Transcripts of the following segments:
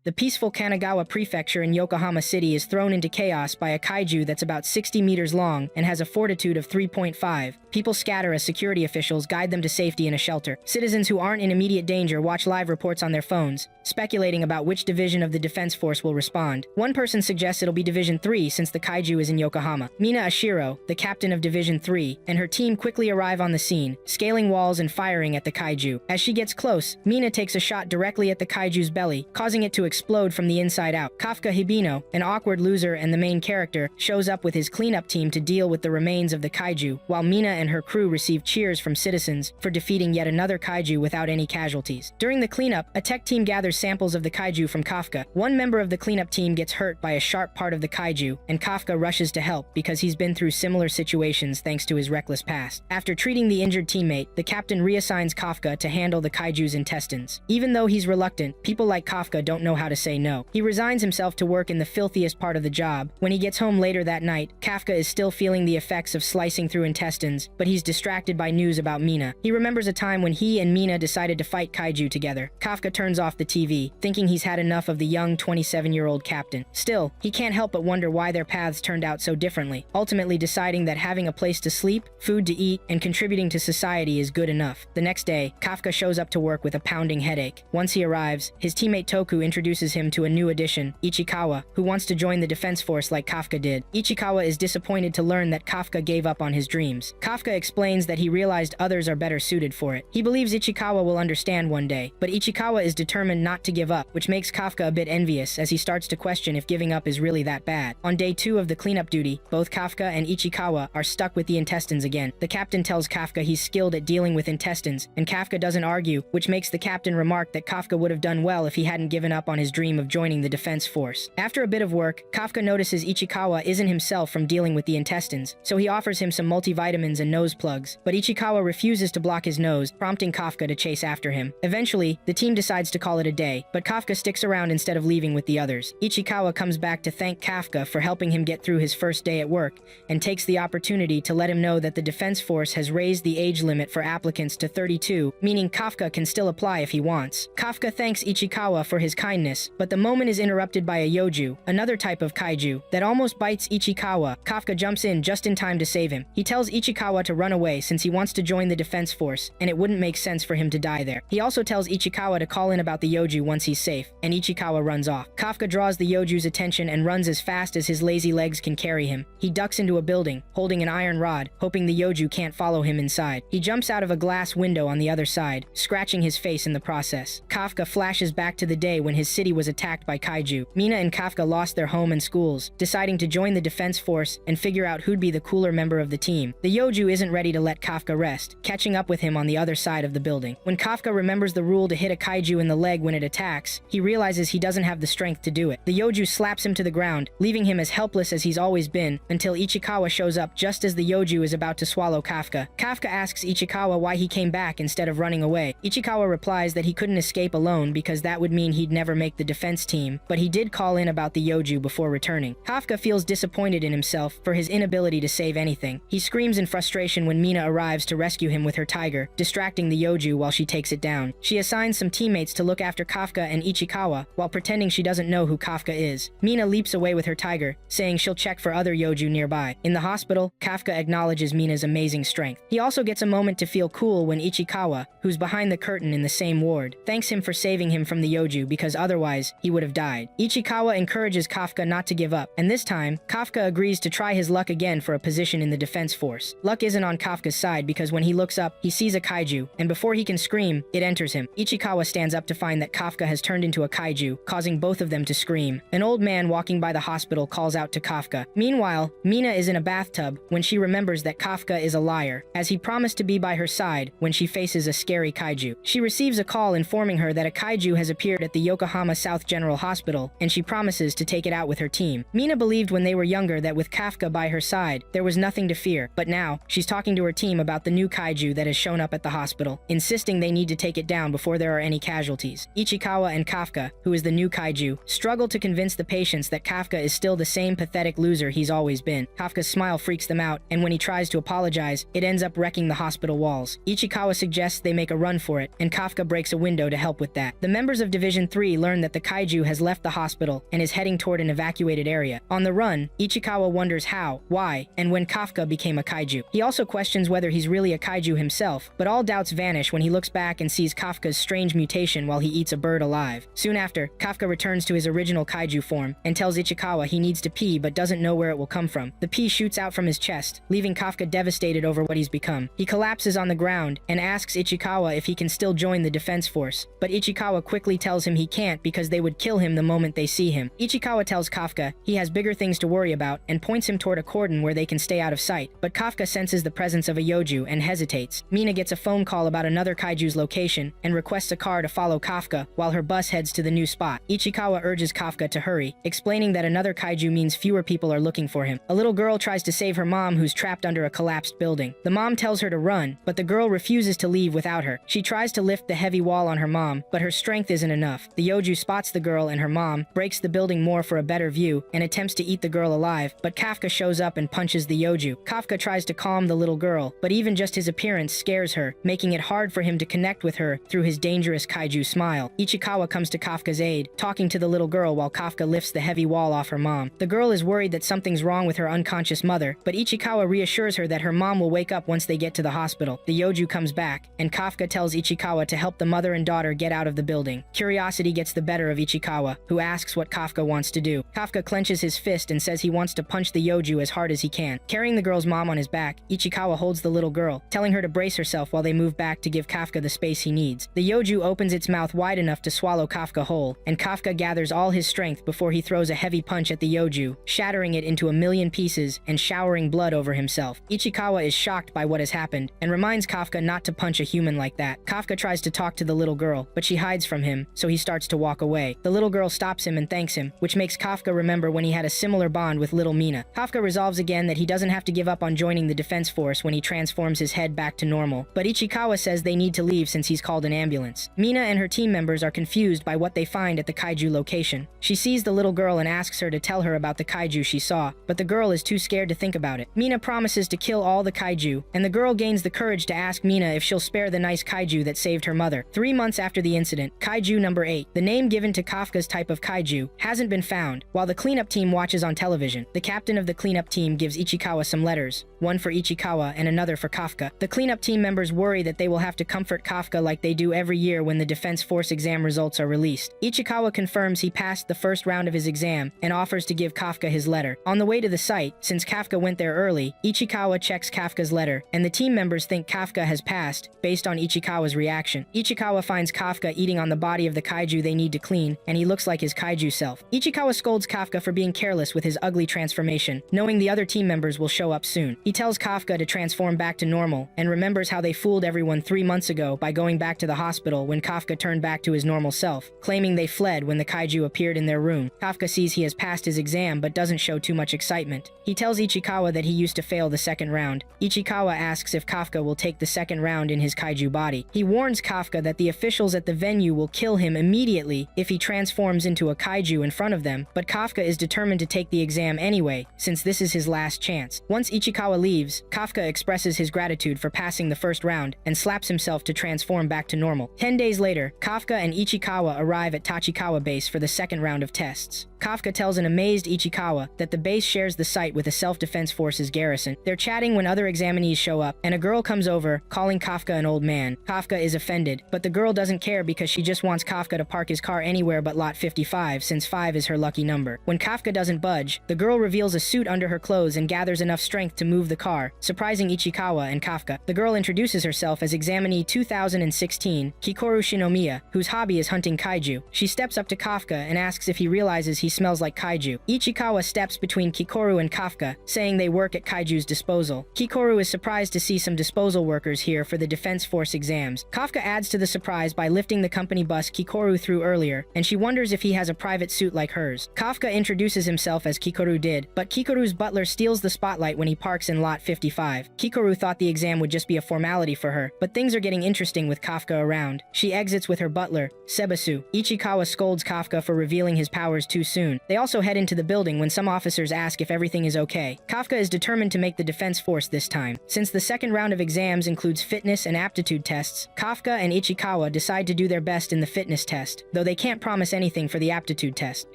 The peaceful Kanagawa Prefecture in Yokohama City is thrown into chaos by a kaiju that's about 60 meters long and has a fortitude of 3.5. People scatter as security officials guide them to safety in a shelter. Citizens who aren't in immediate danger watch live reports on their phones, speculating about which division of the defense force will respond. One person suggests it'll be Division 3 since the kaiju is in Yokohama. Mina Ashiro, the captain of Division 3, and her team quickly arrive on the scene, scaling walls and firing at the kaiju. As she gets close, Mina takes a shot directly at the kaiju's belly, causing it to explode from the inside out. Kafka Hibino, an awkward loser and the main character, shows up with his cleanup team to deal with the remains of the kaiju, while Mina and her crew receive cheers from citizens for defeating yet another kaiju without any casualties. During the cleanup, a tech team gathers samples of the kaiju from Kafka. One member of the cleanup team gets hurt by a sharp part of the kaiju, and Kafka rushes to help because he's been through similar situations thanks to his reckless past. After treating the injured teammate, the captain reassigns Kafka to handle the kaiju's intestines. Even though he's reluctant, people like Kafka don't know how to say no. He resigns himself to work in the filthiest part of the job. When he gets home later that night, Kafka is still feeling the effects of slicing through intestines, but he's distracted by news about Mina. He remembers a time when he and Mina decided to fight kaiju together. Kafka turns off the TV, thinking he's had enough of the young 27-year-old captain. Still, he can't help but wonder why their paths turned out so differently, ultimately deciding that having a place to sleep, food to eat, and contributing to society is good enough. The next day, Kafka shows up to work with a pounding headache. Once he arrives, his teammate Toku introduces him to a new addition, Ichikawa, who wants to join the defense force like Kafka did. Ichikawa is disappointed to learn that Kafka gave up on his dreams. Kafka explains that he realized others are better suited for it. He believes Ichikawa will understand one day, but Ichikawa is determined not to give up, which makes Kafka a bit envious as he starts to question if giving up is really that bad. On day 2 of the cleanup duty, both Kafka and Ichikawa are stuck with the intestines again. The captain tells Kafka he's skilled at dealing with intestines, and Kafka doesn't argue, which makes the captain remark that Kafka would have done well if he hadn't given up on his dream of joining the defense force. After a bit of work, Kafka notices Ichikawa isn't himself from dealing with the intestines, so he offers him some multivitamins and nose plugs, but Ichikawa refuses to block his nose, prompting Kafka to chase after him. Eventually, the team decides to call it a day, but Kafka sticks around instead of leaving with the others. Ichikawa comes back to thank Kafka for helping him get through his first day at work, and takes the opportunity to let him know that the defense force has raised the age limit for applicants to 32, meaning Kafka can still apply if he wants. Kafka thanks Ichikawa for his kindness, but the moment is interrupted by a yoju, another type of kaiju, that almost bites Ichikawa. Kafka jumps in just in time to save him. He tells Ichikawa to run away since he wants to join the defense force, and it wouldn't make sense for him to die there. He also tells Ichikawa to call in about the yoju once he's safe, and Ichikawa runs off. Kafka draws the yoju's attention and runs as fast as his lazy legs can carry him. He ducks into a building, holding an iron rod, hoping the yoju can't follow him inside. He jumps out of a glass window on the other side, scratching his face in the process. Kafka flashes back to the day when his city was attacked by kaiju. Mina and Kafka lost their home and schools, deciding to join the defense force and figure out who'd be the cooler member of the team. The yoju isn't ready to let Kafka rest, catching up with him on the other side of the building. When Kafka remembers the rule to hit a kaiju in the leg when it attacks, he realizes he doesn't have the strength to do it. The yoju slaps him to the ground, leaving him as helpless as he's always been, until Ichikawa shows up just as the yoju is about to swallow Kafka. Kafka asks Ichikawa why he came back instead of running away. Ichikawa replies that he couldn't escape alone because that would mean he'd never make the defense team, but he did call in about the yoju before returning. Kafka feels disappointed in himself for his inability to save anything. He screams in frustration when Mina arrives to rescue him with her tiger, distracting the yoju while she takes it down. She assigns some teammates to look after Kafka and Ichikawa while pretending she doesn't know who Kafka is. Mina leaps away with her tiger, saying she'll check for other yoju nearby. In the hospital, Kafka acknowledges Mina's amazing strength. He also gets a moment to feel cool when Ichikawa, who's behind the curtain in the same ward, thanks him for saving him from the yoju because otherwise he would have died. Ichikawa encourages Kafka not to give up, and this time, Kafka agrees to try his luck again for a position in the defense force. Luck isn't on Kafka's side because when he looks up, he sees a kaiju, and before he can scream, it enters him. Ichikawa stands up to find that Kafka has turned into a kaiju, causing both of them to scream. An old man walking by the hospital calls out to Kafka. Meanwhile, Mina is in a bathtub when she remembers that Kafka is a liar, as he promised to be by her side when she faces a scary kaiju. She receives a call informing her that a kaiju has appeared at the Yokohama South General Hospital, and she promises to take it out with her team. Mina believed when they were younger that with Kafka by her side, there was nothing to fear, but now, she's talking to her team about the new kaiju that has shown up at the hospital, insisting they need to take it down before there are any casualties. Ichikawa and Kafka, who is the new kaiju, struggle to convince the patients that Kafka is still the same pathetic loser he's always been. Kafka's smile freaks them out, and when he tries to apologize, it ends up wrecking the hospital walls. Ichikawa suggests they make a run for it, and Kafka breaks a window to help with that. The members of Division 3 learn learn that the kaiju has left the hospital and is heading toward an evacuated area. On the run, Ichikawa wonders how, why, and when Kafka became a kaiju. He also questions whether he's really a kaiju himself, but all doubts vanish when he looks back and sees Kafka's strange mutation while he eats a bird alive. Soon after, Kafka returns to his original kaiju form and tells Ichikawa he needs to pee but doesn't know where it will come from. The pee shoots out from his chest, leaving Kafka devastated over what he's become. He collapses on the ground and asks Ichikawa if he can still join the defense force, but Ichikawa quickly tells him he can't because they would kill him the moment they see him. Ichikawa tells Kafka he has bigger things to worry about and points him toward a cordon where they can stay out of sight, but Kafka senses the presence of a Yoju and hesitates. Mina gets a phone call about another kaiju's location and requests a car to follow Kafka while her bus heads to the new spot. Ichikawa urges Kafka to hurry, explaining that another kaiju means fewer people are looking for him. A little girl tries to save her mom who's trapped under a collapsed building. The mom tells her to run, but the girl refuses to leave without her. She tries to lift the heavy wall on her mom, but her strength isn't enough. The Yoju spots the girl and her mom, breaks the building more for a better view, and attempts to eat the girl alive, but Kafka shows up and punches the Yoju. Kafka tries to calm the little girl, but even just his appearance scares her, making it hard for him to connect with her through his dangerous kaiju smile. Ichikawa comes to Kafka's aid, talking to the little girl while Kafka lifts the heavy wall off her mom. The girl is worried that something's wrong with her unconscious mother, but Ichikawa reassures her that her mom will wake up once they get to the hospital. The Yoju comes back, and Kafka tells Ichikawa to help the mother and daughter get out of the building. Curiosity gets the better of Ichikawa, who asks what Kafka wants to do. Kafka clenches his fist and says he wants to punch the Yoju as hard as he can. Carrying the girl's mom on his back, Ichikawa holds the little girl, telling her to brace herself while they move back to give Kafka the space he needs. The Yoju opens its mouth wide enough to swallow Kafka whole, and Kafka gathers all his strength before he throws a heavy punch at the Yoju, shattering it into a million pieces and showering blood over himself. Ichikawa is shocked by what has happened and reminds Kafka not to punch a human like that. Kafka tries to talk to the little girl, but she hides from him, so he starts to walk away. The little girl stops him and thanks him, which makes Kafka remember when he had a similar bond with little Mina. Kafka resolves again that he doesn't have to give up on joining the defense force when he transforms his head back to normal, but Ichikawa says they need to leave since he's called an ambulance. Mina and her team members are confused by what they find at the kaiju location. She sees the little girl and asks her to tell her about the kaiju she saw, but the girl is too scared to think about it. Mina promises to kill all the kaiju, and the girl gains the courage to ask Mina if she'll spare the nice kaiju that saved her mother. 3 months after the incident, Kaiju number 8, the name given to Kafka's type of kaiju, hasn't been found. While the cleanup team watches on television, the captain of the cleanup team gives Ichikawa some letters, one for Ichikawa and another for Kafka. The cleanup team members worry that they will have to comfort Kafka like they do every year when the Defense Force exam results are released. Ichikawa confirms he passed the first round of his exam and offers to give Kafka his letter. On the way to the site, since Kafka went there early, Ichikawa checks Kafka's letter, and the team members think Kafka has passed based on Ichikawa's reaction. Ichikawa finds Kafka eating on the body of the kaiju they need to clean, and he looks like his kaiju self. Ichikawa scolds Kafka for being careless with his ugly transformation, knowing the other team members will show up soon. He tells Kafka to transform back to normal, and remembers how they fooled everyone 3 months ago by going back to the hospital when Kafka turned back to his normal self, claiming they fled when the kaiju appeared in their room. Kafka sees he has passed his exam but doesn't show too much excitement. He tells Ichikawa that he used to fail the second round. Ichikawa asks if Kafka will take the second round in his kaiju body. He warns Kafka that the officials at the venue will kill him immediately if he transforms into a kaiju in front of them, but Kafka is determined to take the exam anyway, since this is his last chance. Once Ichikawa leaves, Kafka expresses his gratitude for passing the first round and slaps himself to transform back to normal. 10 days later, Kafka and Ichikawa arrive at Tachikawa base for the second round of tests. Kafka tells an amazed Ichikawa that the base shares the site with the Self-Defense Force's garrison. They're chatting when other examinees show up, and a girl comes over, calling Kafka an old man. Kafka is offended, but the girl doesn't care because she just wants Kafka to park his car anywhere but lot 55, since 5 is her lucky number. When Kafka doesn't budge, the girl reveals a suit under her clothes and gathers enough strength to move the car, surprising Ichikawa and Kafka. The girl introduces herself as examinee 2016, Kikoru Shinomiya, whose hobby is hunting kaiju. She steps up to Kafka and asks if he realizes he smells like kaiju. Ichikawa steps between Kikoru and Kafka, saying they work at kaiju's disposal. Kikoru is surprised to see some disposal workers here for the Defense Force exams. Kafka adds to the surprise by lifting the company bus Kikoru threw earlier, and she wonders if he has a private suit like hers. Kafka introduces himself as Kikoru did, but Kikoru's butler steals the spotlight when he parks in in Lot 55. Kikoru thought the exam would just be a formality for her, but things are getting interesting with Kafka around. She exits with her butler, Sebasu. Ichikawa scolds Kafka for revealing his powers too soon. They also head into the building when some officers ask if everything is okay. Kafka is determined to make the defense force this time. Since the second round of exams includes fitness and aptitude tests, Kafka and Ichikawa decide to do their best in the fitness test, though they can't promise anything for the aptitude test.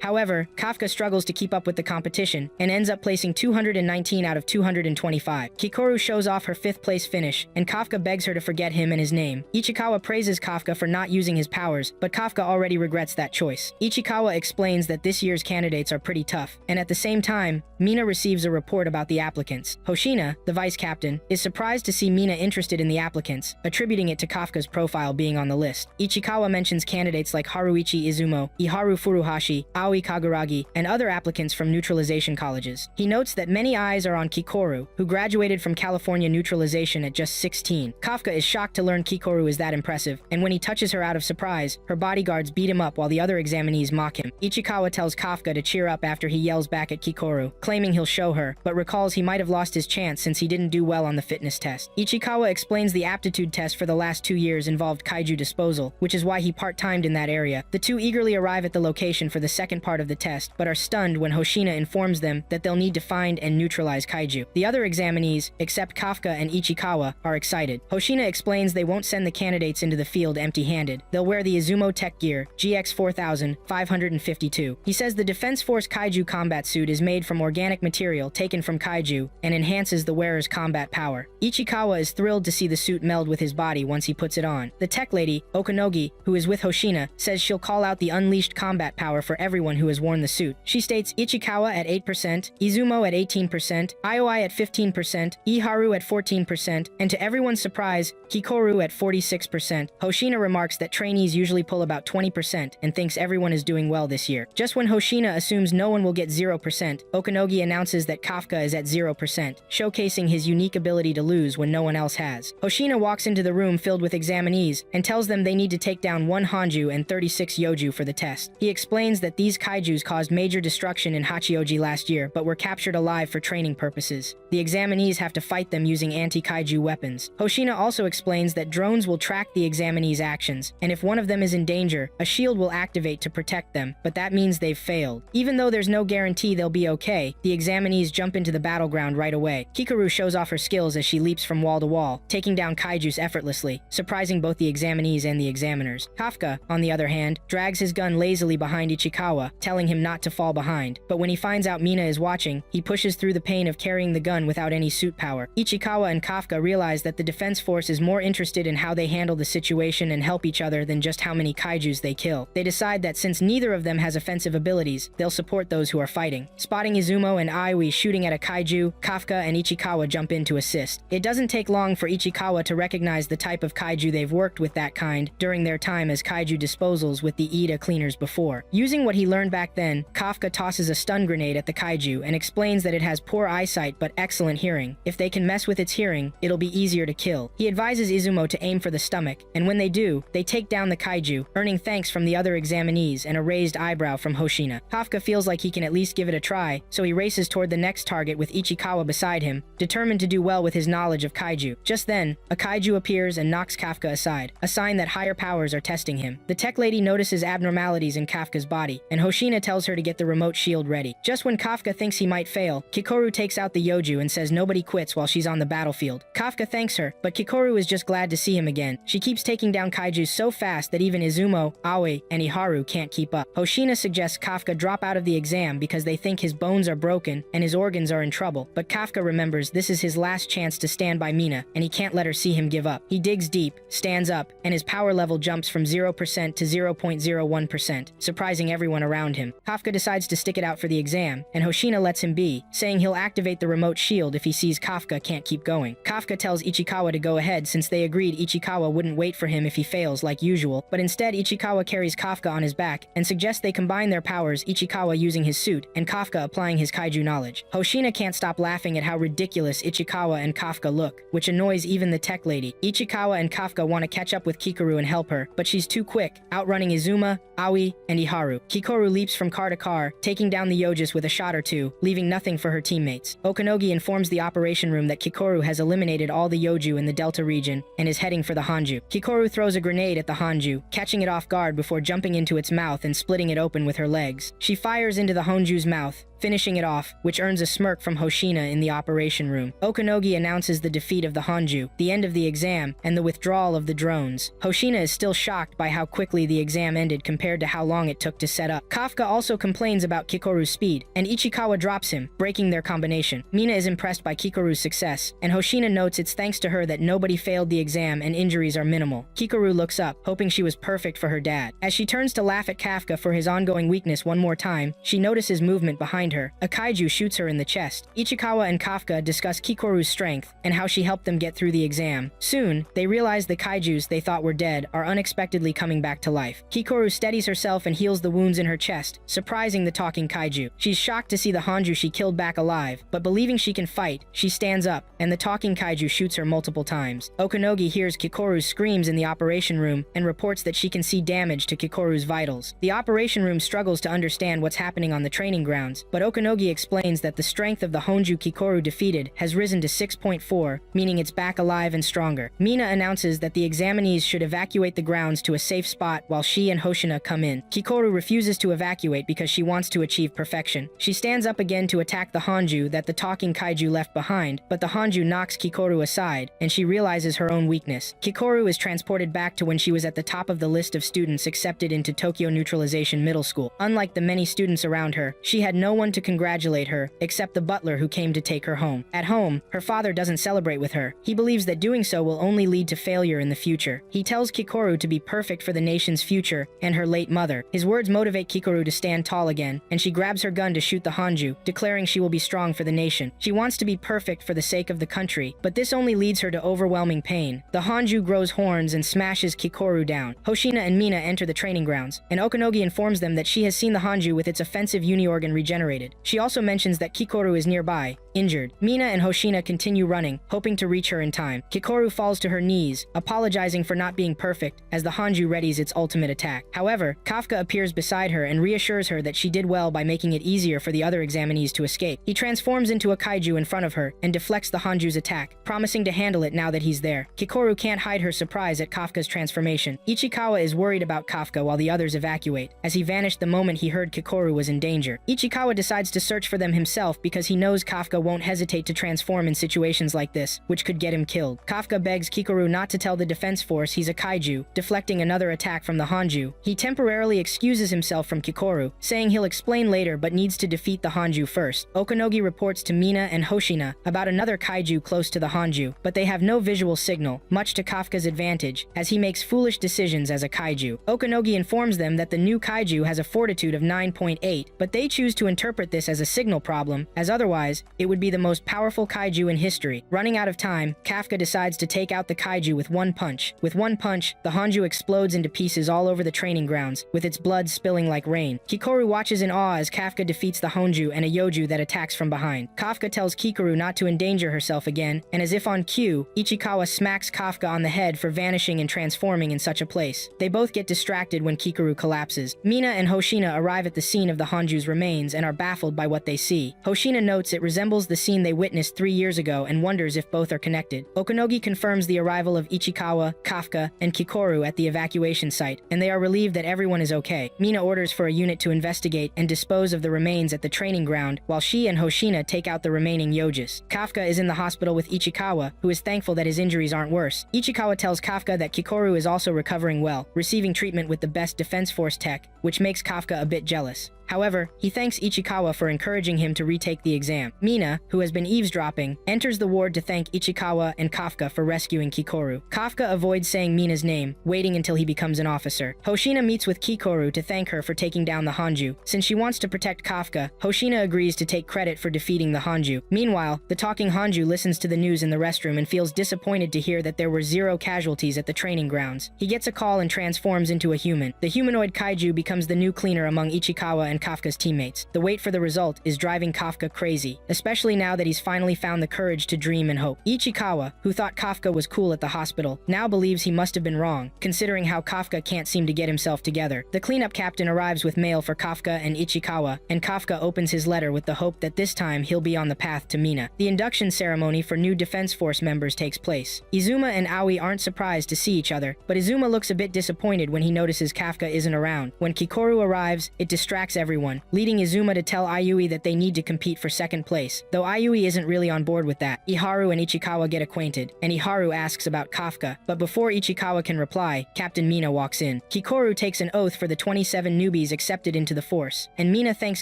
However, Kafka struggles to keep up with the competition and ends up placing 219 out of 225. Kikoru shows off her 5th place finish, and Kafka begs her to forget him and his name. Ichikawa praises Kafka for not using his powers, but Kafka already regrets that choice. Ichikawa explains that this year's candidates are pretty tough, and at the same time, Mina receives a report about the applicants. Hoshina, the vice captain, is surprised to see Mina interested in the applicants, attributing it to Kafka's profile being on the list. Ichikawa mentions candidates like Haruichi Izumo, Iharu Furuhashi, Aoi Kaguragi, and other applicants from neutralization colleges. He notes that many eyes are on Kikoru, who graduated from California neutralization at just 16. Kafka is shocked to learn Kikoru is that impressive, and when he touches her out of surprise, her bodyguards beat him up while the other examinees mock him. Ichikawa tells Kafka to cheer up after he yells back at Kikoru, claiming he'll show her, but recalls he might have lost his chance since he didn't do well on the fitness test. Ichikawa explains the aptitude test for the last 2 years involved kaiju disposal, which is why he part-timed in that area. The two eagerly arrive at the location for the second part of the test, but are stunned when Hoshina informs them that they'll need to find and neutralize kaiju. The other examinees, except Kafka and Ichikawa, are excited. Hoshina explains they won't send the candidates into the field empty-handed. They'll wear the Izumo Tech Gear, GX 4552. He says the Defense Force kaiju combat suit is made from organic material taken from kaiju and enhances the wearer's combat power. Ichikawa is thrilled to see the suit meld with his body once he puts it on. The tech lady, Okanogi, who is with Hoshina, says she'll call out the unleashed combat power for everyone who has worn the suit. She states Ichikawa at 8%, Izumo at 18%, Ioi at 15%, Iharu at 14%, and to everyone's surprise, Kikoru at 46%. Hoshina remarks that trainees usually pull about 20% and thinks everyone is doing well this year. Just when Hoshina assumes no one will get 0%, Okanogi announces that Kafka is at 0%, showcasing his unique ability to lose when no one else has. Hoshina walks into the room filled with examinees and tells them they need to take down 1 Hanju and 36 Yoju for the test. He explains that these kaijus caused major destruction in Hachioji last year, but were captured alive for training purposes. The examinees have to fight them using anti-kaiju weapons. Hoshina also explains that drones will track the examinees' actions, and if one of them is in danger, a shield will activate to protect them, but that means they've failed. Even though there's no guarantee they'll be okay, the examinees jump into the battleground right away. Kikoru shows off her skills as she leaps from wall to wall, taking down kaijus effortlessly, surprising both the examinees and the examiners. Kafka, on the other hand, drags his gun lazily behind Ichikawa, telling him not to fall behind, but when he finds out Mina is watching, he pushes through the pain of carrying the gun without any suit power. Ichikawa and Kafka realize that the defense force is more interested in how they handle the situation and help each other than just how many kaijus they kill. They decide that since neither of them has offensive abilities, they'll support those who are fighting. Spotting Izumo and Aiwi shooting at a kaiju, Kafka and Ichikawa jump in to assist. It doesn't take long for Ichikawa to recognize the type of kaiju they've worked with that kind during their time as kaiju disposals with the Ida cleaners before. Using what he learned back then, Kafka tosses a stun grenade at the kaiju and explains that it has poor eyesight but excellent hearing. If they can mess with its hearing, it'll be easier to kill. He advises Izumo to aim for the stomach, and when they do, they take down the kaiju, earning thanks from the other examinees and a raised eyebrow from Hoshina. Kafka feels like he can at least give it a try, so he races toward the next target with Ichikawa beside him, determined to do well with his knowledge of kaiju. Just then, a kaiju appears and knocks Kafka aside, a sign that higher powers are testing him. The tech lady notices abnormalities in Kafka's body, and Hoshina tells her to get the remote shield ready. Just when Kafka thinks he might fail, Kikoru takes out the Yoju and says nobody quits while she's on the battlefield. Kafka thanks her, but Kikoru is just glad to see him again. She keeps taking down kaiju so fast that even Izumo, Aoi, and Iharu can't keep up. Hoshina suggests Kafka drop out of the exam because they think his bones are broken and his organs are in trouble, but Kafka remembers this is his last chance to stand by Mina, and he can't let her see him give up. He digs deep, stands up, and his power level jumps from 0% to 0.01%, surprising everyone around him. Kafka decides to stick it out for the exam, and Hoshina lets him be, saying he'll activate the remote shield if he sees Kafka can't keep going. Kafka tells Ichikawa to go ahead since they agreed Ichikawa wouldn't wait for him if he fails like usual, but instead Ichikawa carries Kafka on his back and suggests they combine their powers, Ichikawa using his suit and Kafka applying his kaiju knowledge. Hoshina can't stop laughing at how ridiculous Ichikawa and Kafka look, which annoys even the tech lady. Ichikawa and Kafka want to catch up with Kikoru and help her, but she's too quick, outrunning Izuma, Aoi, and Iharu. Kikoru leaps from car to car, taking down the Yojus with a shot or two, leaving nothing for her teammates. Okanogi informs informs the operation room that Kikoru has eliminated all the Yoju in the Delta region and is heading for the Hanju. Kikoru throws a grenade at the Hanju, catching it off guard before jumping into its mouth and splitting it open with her legs. She fires into the Hanju's mouth, finishing it off, which earns a smirk from Hoshina in the operation room. Okanogi announces the defeat of the Hanju, the end of the exam, and the withdrawal of the drones. Hoshina is still shocked by how quickly the exam ended compared to how long it took to set up. Kafka also complains about Kikoru's speed, and Ichikawa drops him, breaking their combination. Mina is impressed by Kikoru's success, and Hoshina notes it's thanks to her that nobody failed the exam and injuries are minimal. Kikoru looks up, hoping she was perfect for her dad. As she turns to laugh at Kafka for his ongoing weakness one more time, she notices movement behind her. A kaiju shoots her in the chest. Ichikawa and Kafka discuss Kikoru's strength and how she helped them get through the exam. Soon, they realize the kaijus they thought were dead are unexpectedly coming back to life. Kikoru steadies herself and heals the wounds in her chest, surprising the talking kaiju. She's shocked to see the Hanju she killed back alive, but believing she can fight, she stands up, and the talking kaiju shoots her multiple times. Okanogi hears Kikoru's screams in the operation room and reports that she can see damage to Kikoru's vitals. The operation room struggles to understand what's happening on the training grounds, but Okanogi explains that the strength of the Honju Kikoru defeated has risen to 6.4, meaning it's back alive and stronger. Mina announces that the examinees should evacuate the grounds to a safe spot while she and Hoshina come in. Kikoru refuses to evacuate because she wants to achieve perfection. She stands up again to attack the Hanju that the talking kaiju left behind, but the Hanju knocks Kikoru aside, and she realizes her own weakness. Kikoru is transported back to when she was at the top of the list of students accepted into Tokyo Neutralization Middle School. Unlike the many students around her, she had no one to congratulate her, except the butler who came to take her home. At home, her father doesn't celebrate with her. He believes that doing so will only lead to failure in the future. He tells Kikoru to be perfect for the nation's future and her late mother. His words motivate Kikoru to stand tall again, and she grabs her gun to shoot the Hanju, declaring she will be strong for the nation. She wants to be perfect for the sake of the country, but this only leads her to overwhelming pain. The Hanju grows horns and smashes Kikoru down. Hoshina and Mina enter the training grounds, and Okanogi informs them that she has seen the Hanju with its offensive uni-organ regenerated. She also mentions that Kikoru is nearby, injured. Mina and Hoshina continue running, hoping to reach her in time. Kikoru falls to her knees, apologizing for not being perfect as the Hanju readies its ultimate attack. However, Kafka appears beside her and reassures her that she did well by making it easier for the other examinees to escape. He transforms into a kaiju in front of her and deflects the Hanju's attack, promising to handle it now that he's there. Kikoru can't hide her surprise at Kafka's transformation. Ichikawa is worried about Kafka while the others evacuate, as he vanished the moment he heard Kikoru was in danger. Ichikawa decides to search for them himself because he knows Kafka won't hesitate to transform in situations like this, which could get him killed. Kafka begs Kikoru not to tell the defense force he's a kaiju, deflecting another attack from the Hanju. He temporarily excuses himself from Kikoru, saying he'll explain later but needs to defeat the Hanju first. Okanogi reports to Mina and Hoshina about another kaiju close to the Hanju, but they have no visual signal, much to Kafka's advantage, as he makes foolish decisions as a kaiju. Okanogi informs them that the new kaiju has a fortitude of 9.8, but they choose to interpret this as a signal problem, as otherwise, it would be the most powerful kaiju in history. Running out of time, Kafka decides to take out the kaiju with one punch. With one punch, the Hanju explodes into pieces all over the training grounds, with its blood spilling like rain. Kikoru watches in awe as Kafka defeats the Honju and a Yoju that attacks from behind. Kafka tells Kikoru not to endanger herself again, and as if on cue, Ichikawa smacks Kafka on the head for vanishing and transforming in such a place. They both get distracted when Kikoru collapses. Mina and Hoshina arrive at the scene of the Hanju's remains and are baffled by what they see. Hoshina notes it resembles the scene they witnessed 3 years ago and wonders if both are connected. Okanogi confirms the arrival of Ichikawa, Kafka, and Kikoru at the evacuation site, and they are relieved that everyone is okay. Mina orders for a unit to investigate and dispose of the remains at the training ground, while she and Hoshina take out the remaining Yojis. Kafka is in the hospital with Ichikawa, who is thankful that his injuries aren't worse. Ichikawa tells Kafka that Kikoru is also recovering well, receiving treatment with the best Defense Force tech, which makes Kafka a bit jealous. However, he thanks Ichikawa for encouraging him to retake the exam. Mina, who has been eavesdropping, enters the ward to thank Ichikawa and Kafka for rescuing Kikoru. Kafka avoids saying Mina's name, waiting until he becomes an officer. Hoshina meets with Kikoru to thank her for taking down the Hanju. Since she wants to protect Kafka, Hoshina agrees to take credit for defeating the Hanju. Meanwhile, the talking Hanju listens to the news in the restroom and feels disappointed to hear that there were 0 casualties at the training grounds. He gets a call and transforms into a human. The humanoid kaiju becomes the new cleaner among Ichikawa and and Kafka's teammates. The wait for the result is driving Kafka crazy, especially now that he's finally found the courage to dream and hope. Ichikawa, who thought Kafka was cool at the hospital, now believes he must have been wrong, considering how Kafka can't seem to get himself together. The cleanup captain arrives with mail for Kafka and Ichikawa, and Kafka opens his letter with the hope that this time he'll be on the path to Mina. The induction ceremony for new Defense Force members takes place. Izuma and Aoi aren't surprised to see each other, but Izuma looks a bit disappointed when he notices Kafka isn't around. When Kikoru arrives, it distracts everyone, leading Izuma to tell Ayui that they need to compete for second place, though Ayui isn't really on board with that. Iharu and Ichikawa get acquainted, and Iharu asks about Kafka, but before Ichikawa can reply, Captain Mina walks in. Kikoru takes an oath for the 27 newbies accepted into the force, and Mina thanks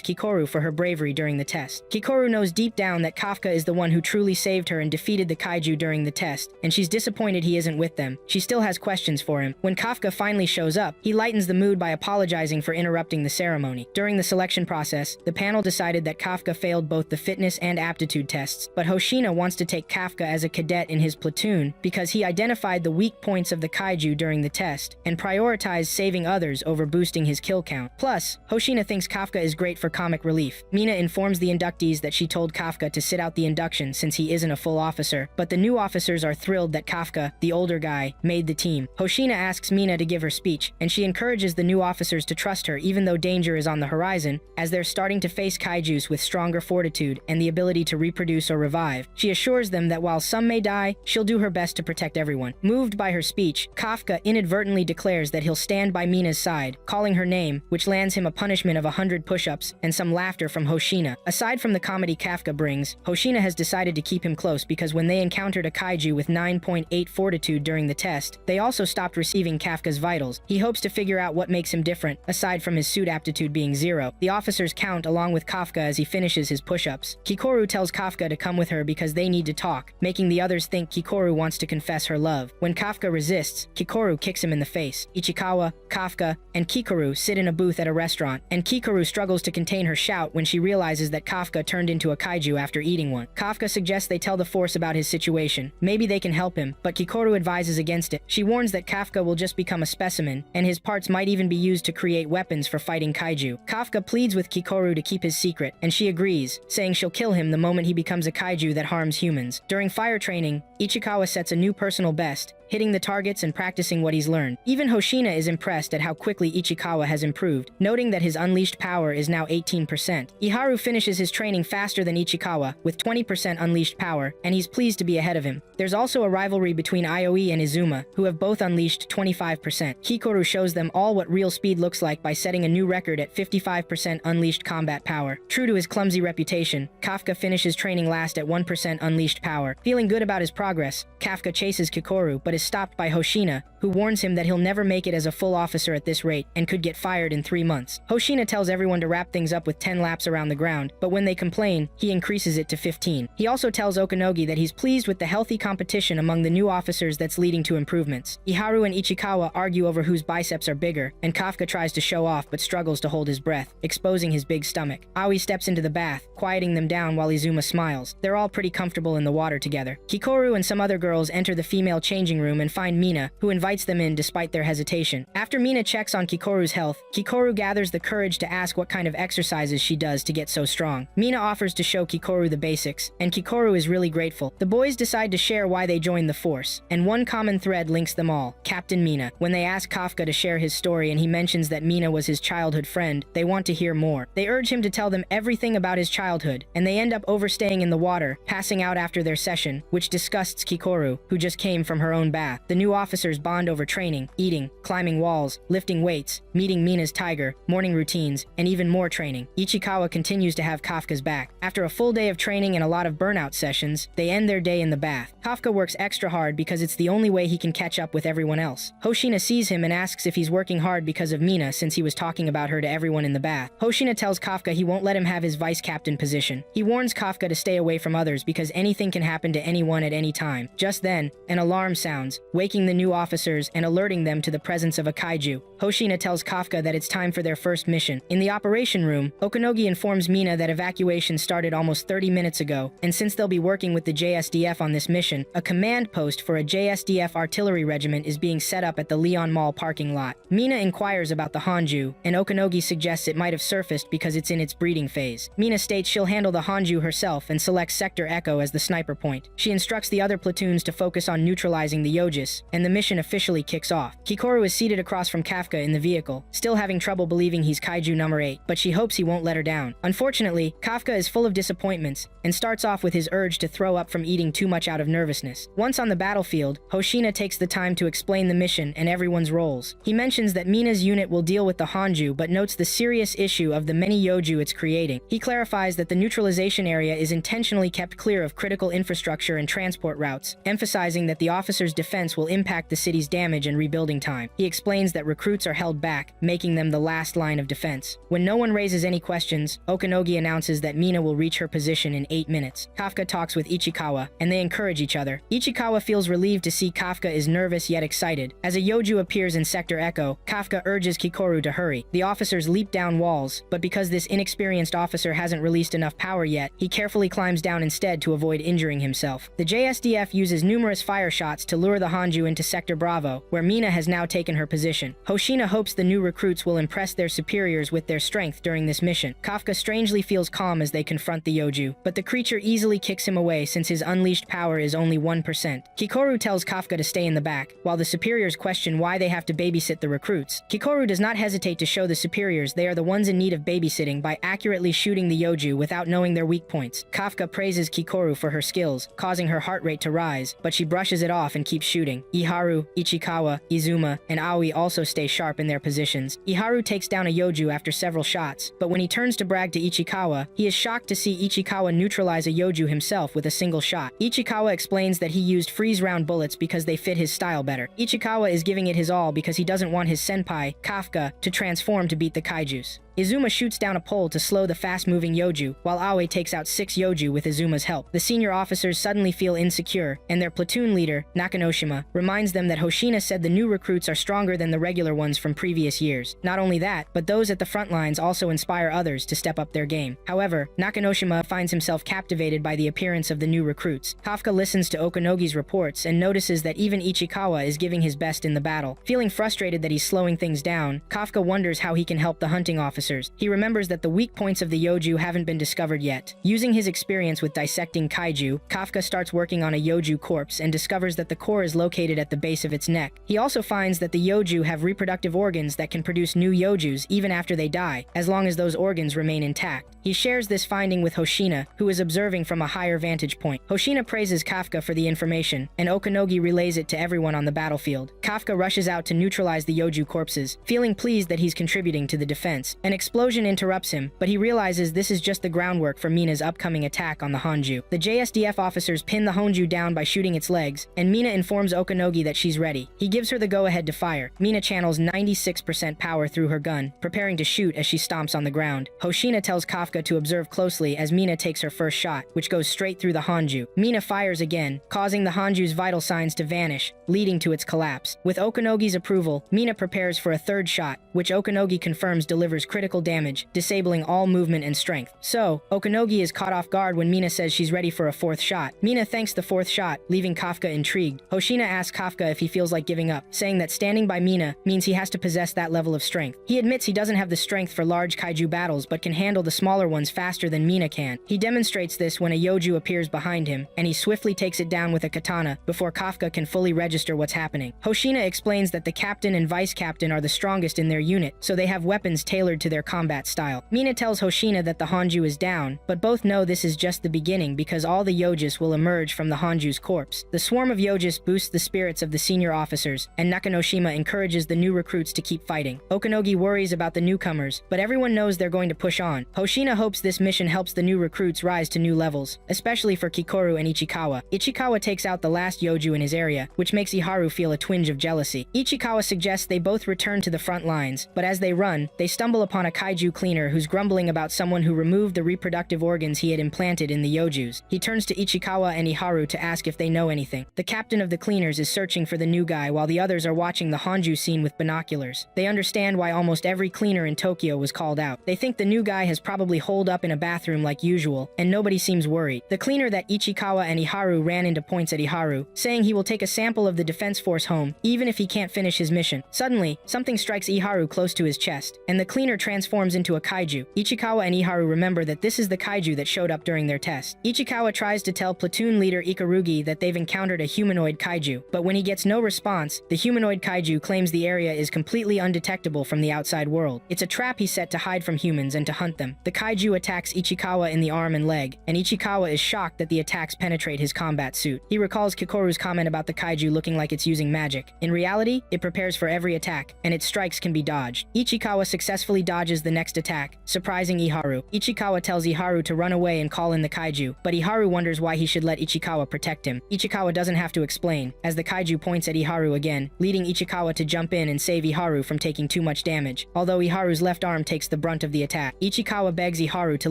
Kikoru for her bravery during the test. Kikoru knows deep down that Kafka is the one who truly saved her and defeated the kaiju during the test, and she's disappointed he isn't with them. She still has questions for him. When Kafka finally shows up, he lightens the mood by apologizing for interrupting the ceremony. During the selection process, the panel decided that Kafka failed both the fitness and aptitude tests, but Hoshina wants to take Kafka as a cadet in his platoon because he identified the weak points of the kaiju during the test and prioritized saving others over boosting his kill count. Plus, Hoshina thinks Kafka is great for comic relief. Mina informs the inductees that she told Kafka to sit out the induction since he isn't a full officer, but the new officers are thrilled that Kafka, the older guy, made the team. Hoshina asks Mina to give her speech, and she encourages the new officers to trust her even though danger is on the horizon, as they're starting to face kaijus with stronger fortitude and the ability to reproduce or revive. She assures them that while some may die, she'll do her best to protect everyone. Moved by her speech, Kafka inadvertently declares that he'll stand by Mina's side, calling her name, which lands him a punishment of 100 push-ups and some laughter from Hoshina. Aside from the comedy Kafka brings, Hoshina has decided to keep him close because when they encountered a kaiju with 9.8 fortitude during the test, they also stopped receiving Kafka's vitals. He hopes to figure out what makes him different, aside from his suit aptitude being 0. The officers count along with Kafka as he finishes his push-ups. Kikoru tells Kafka to come with her because they need to talk, making the others think Kikoru wants to confess her love. When Kafka resists, Kikoru kicks him in the face. Ichikawa, Kafka, and Kikoru sit in a booth at a restaurant, and Kikoru struggles to contain her shout when she realizes that Kafka turned into a kaiju after eating one. Kafka suggests they tell the force about his situation. Maybe they can help him, but Kikoru advises against it. She warns that Kafka will just become a specimen, and his parts might even be used to create weapons for fighting kaiju. Kafka pleads with Kikoru to keep his secret, and she agrees, saying she'll kill him the moment he becomes a kaiju that harms humans. During fire training, Ichikawa sets a new personal best, hitting the targets and practicing what he's learned. Even Hoshina is impressed at how quickly Ichikawa has improved, noting that his unleashed power is now 18%. Iharu finishes his training faster than Ichikawa, with 20% unleashed power, and he's pleased to be ahead of him. There's also a rivalry between Aoi and Izuma, who have both unleashed 25%. Kikoru shows them all what real speed looks like by setting a new record at 55% unleashed combat power. True to his clumsy reputation, Kafka finishes training last at 1% unleashed power. Feeling good about his progress, Kafka chases Kikoru, but is stopped by Hoshina, who warns him that he'll never make it as a full officer at this rate and could get fired in 3 months. Hoshina tells everyone to wrap things up with 10 laps around the ground, but when they complain, he increases it to 15. He also tells Okanogi that he's pleased with the healthy competition among the new officers that's leading to improvements. Iharu and Ichikawa argue over whose biceps are bigger, and Kafka tries to show off but struggles to hold his breath, exposing his big stomach. Aoi steps into the bath, quieting them down while Izuma smiles. They're all pretty comfortable in the water together. Kikoru and some other girls enter the female changing room and find Mina, who invites them in despite their hesitation. After Mina checks on Kikoru's health, Kikoru gathers the courage to ask what kind of exercises she does to get so strong. Mina offers to show Kikoru the basics, and Kikoru is really grateful. The boys decide to share why they joined the force, and one common thread links them all: Captain Mina. When they ask Kafka to share his story and he mentions that Mina was his childhood friend, they want to hear more. They urge him to tell them everything about his childhood, and they end up overstaying in the water, passing out after their session, which disgusts Kikoru, who just came from her own bath. The new officers bond over training, eating, climbing walls, lifting weights, meeting Mina's tiger, morning routines, and even more training. Ichikawa continues to have Kafka's back. After a full day of training and a lot of burnout sessions, they end their day in the bath. Kafka works extra hard because it's the only way he can catch up with everyone else. Hoshina sees him and asks if he's working hard because of Mina since he was talking about her to everyone in the bath. Hoshina tells Kafka he won't let him have his vice captain position. He warns Kafka to stay away from others because anything can happen to anyone at any time. Just then, an alarm sounds, waking the new officers and alerting them to the presence of a kaiju. Hoshina tells Kafka that it's time for their first mission. In the operation room, Okanogi informs Mina that evacuation started almost 30 minutes ago, and since they'll be working with the JSDF on this mission, a command post for a JSDF artillery regiment is being set up at the Leon Mall parking lot. Mina inquires about the Hanju, and Okanogi suggests it might have surfaced because it's in its breeding phase. Mina states she'll handle the Hanju herself and selects Sector Echo as the sniper point. She instructs the other platoons to focus on neutralizing the Yojis, and the mission officially kicks off. Kikoru is seated across from Kafka in the vehicle, still having trouble believing he's Kaiju number 8, but she hopes he won't let her down. Unfortunately, Kafka is full of disappointments and starts off with his urge to throw up from eating too much out of nervousness. Once on the battlefield, Hoshina takes the time to explain the mission and everyone's roles. He mentions that Mina's unit will deal with the Hanju but notes the serious issue of the many Yoju it's creating. He clarifies that the neutralization area is intentionally kept clear of critical infrastructure and transport routes, emphasizing that the officer's defense will impact the city's damage and rebuilding time. He explains that recruits are held back, making them the last line of defense. When no one raises any questions, Okanogi announces that Mina will reach her position in 8 minutes. Kafka talks with Ichikawa, and they encourage each other. Ichikawa feels relieved to see Kafka is nervous yet excited. As a Yoju appears in Sector Echo, Kafka urges Kikoru to hurry. The officers leap down walls, but because this inexperienced officer hasn't released enough power yet, he carefully climbs down instead to avoid injuring himself. The JSDF uses numerous fire shots to lure the Hanju into Sector Bravo, where Mina has now taken her position. Hoshina hopes the new recruits will impress their superiors with their strength during this mission. Kafka strangely feels calm as they confront the Yoju, but the creature easily kicks him away since his unleashed power is only 1%. Kikoru tells Kafka to stay in the back, while the superiors question why they have to babysit the recruits. Kikoru does not hesitate to show the superiors they are the ones in need of babysitting by accurately shooting the Yoju without knowing their weak points. Kafka praises Kikoru for her skills, causing her heart rate to rise, but she brushes it off and keeps shooting. Iharu, Ichikawa, Izuma, and Aoi also stay sharp in their positions. Iharu takes down a Yoju after several shots, but when he turns to brag to Ichikawa, he is shocked to see Ichikawa neutralize a Yoju himself with a single shot. Ichikawa explains that he used freeze-round bullets because they fit his style better. Ichikawa is giving it his all because he doesn't want his senpai, Kafka, to transform to beat the Kaijus. Izuma shoots down a pole to slow the fast-moving Yoju, while Aoi takes out 6 Yoju with Izuma's help. The senior officers suddenly feel insecure, and their platoon leader, Nakanoshima, reminds them that Hoshina said the new recruits are stronger than the regular ones from previous years. Not only that, but those at the front lines also inspire others to step up their game. However, Nakanoshima finds himself captivated by the appearance of the new recruits. Kafka listens to Okanogi's reports and notices that even Ichikawa is giving his best in the battle. Feeling frustrated that he's slowing things down, Kafka wonders how he can help the hunting officers. He remembers that the weak points of the Yoju haven't been discovered yet. Using his experience with dissecting Kaiju, Kafka starts working on a Yoju corpse and discovers that the core is located at the base of its neck. He also finds that the Yoju have reproductive organs that can produce new Yojus even after they die, as long as those organs remain intact. He shares this finding with Hoshina, who is observing from a higher vantage point. Hoshina praises Kafka for the information, and Okanogi relays it to everyone on the battlefield. Kafka rushes out to neutralize the Yoju corpses, feeling pleased that he's contributing to the defense. An explosion interrupts him, but he realizes this is just the groundwork for Mina's upcoming attack on the Hanju. The JSDF officers pin the Hanju down by shooting its legs, and Mina informs Okanogi that she's ready. He gives her the go-ahead to fire. Mina channels 96% power through her gun, preparing to shoot as she stomps on the ground. Hoshina tells Kafka to observe closely as Mina takes her first shot, which goes straight through the Hanju. Mina fires again, causing the Hanju's vital signs to vanish, leading to its collapse. With Okanogi's approval, Mina prepares for a third shot, which Okanogi confirms delivers critical damage, disabling all movement and strength. So, Okanogi is caught off guard when Mina says she's ready for a fourth shot. Mina thanks the fourth shot, leaving Kafka intrigued. Hoshina asks Kafka if he feels like giving up, saying that standing by Mina means he has to possess that level of strength. He admits he doesn't have the strength for large kaiju battles but can handle the smaller ones faster than Mina can. He demonstrates this when a Yoju appears behind him, and he swiftly takes it down with a katana before Kafka can fully register what's happening. Hoshina explains that the captain and vice captain are the strongest in their unit, so they have weapons tailored to their combat style. Mina tells Hoshina that the Hanju is down, but both know this is just the beginning because all the Yojis will emerge from the Hanju's corpse. The swarm of Yojis boosts the spirits of the senior officers, and Nakanoshima encourages the new recruits to keep fighting. Okanogi worries about the newcomers, but everyone knows they're going to push on. Hoshina hopes this mission helps the new recruits rise to new levels, especially for Kikoru and Ichikawa. Ichikawa takes out the last Yoju in his area, which makes Iharu feel a twinge of jealousy. Ichikawa suggests they both return to the front lines, but as they run, they stumble upon upon a kaiju cleaner who's grumbling about someone who removed the reproductive organs he had implanted in the Yojus. He turns to Ichikawa and Iharu to ask if they know anything. The captain of the cleaners is searching for the new guy while the others are watching the Honju scene with binoculars. They understand why almost every cleaner in Tokyo was called out. They think the new guy has probably holed up in a bathroom like usual, and nobody seems worried. The cleaner that Ichikawa and Iharu ran into points at Iharu, saying he will take a sample of the defense force home, even if he can't finish his mission. Suddenly, something strikes Iharu close to his chest, and the cleaner transforms into a kaiju. Ichikawa and Iharu remember that this is the kaiju that showed up during their test. Ichikawa tries to tell platoon leader Ikarugi that they've encountered a humanoid kaiju, but when he gets no response, the humanoid kaiju claims the area is completely undetectable from the outside world. It's a trap he set to hide from humans and to hunt them. The kaiju attacks Ichikawa in the arm and leg, and Ichikawa is shocked that the attacks penetrate his combat suit. He recalls Kikoru's comment about the kaiju looking like it's using magic. In reality, it prepares for every attack, and its strikes can be dodged. Ichikawa successfully dodges the next attack, surprising Iharu. Ichikawa tells Iharu to run away and call in the kaiju, but Iharu wonders why he should let Ichikawa protect him. Ichikawa doesn't have to explain, as the kaiju points at Iharu again, leading Ichikawa to jump in and save Iharu from taking too much damage. Although Iharu's left arm takes the brunt of the attack, Ichikawa begs Iharu to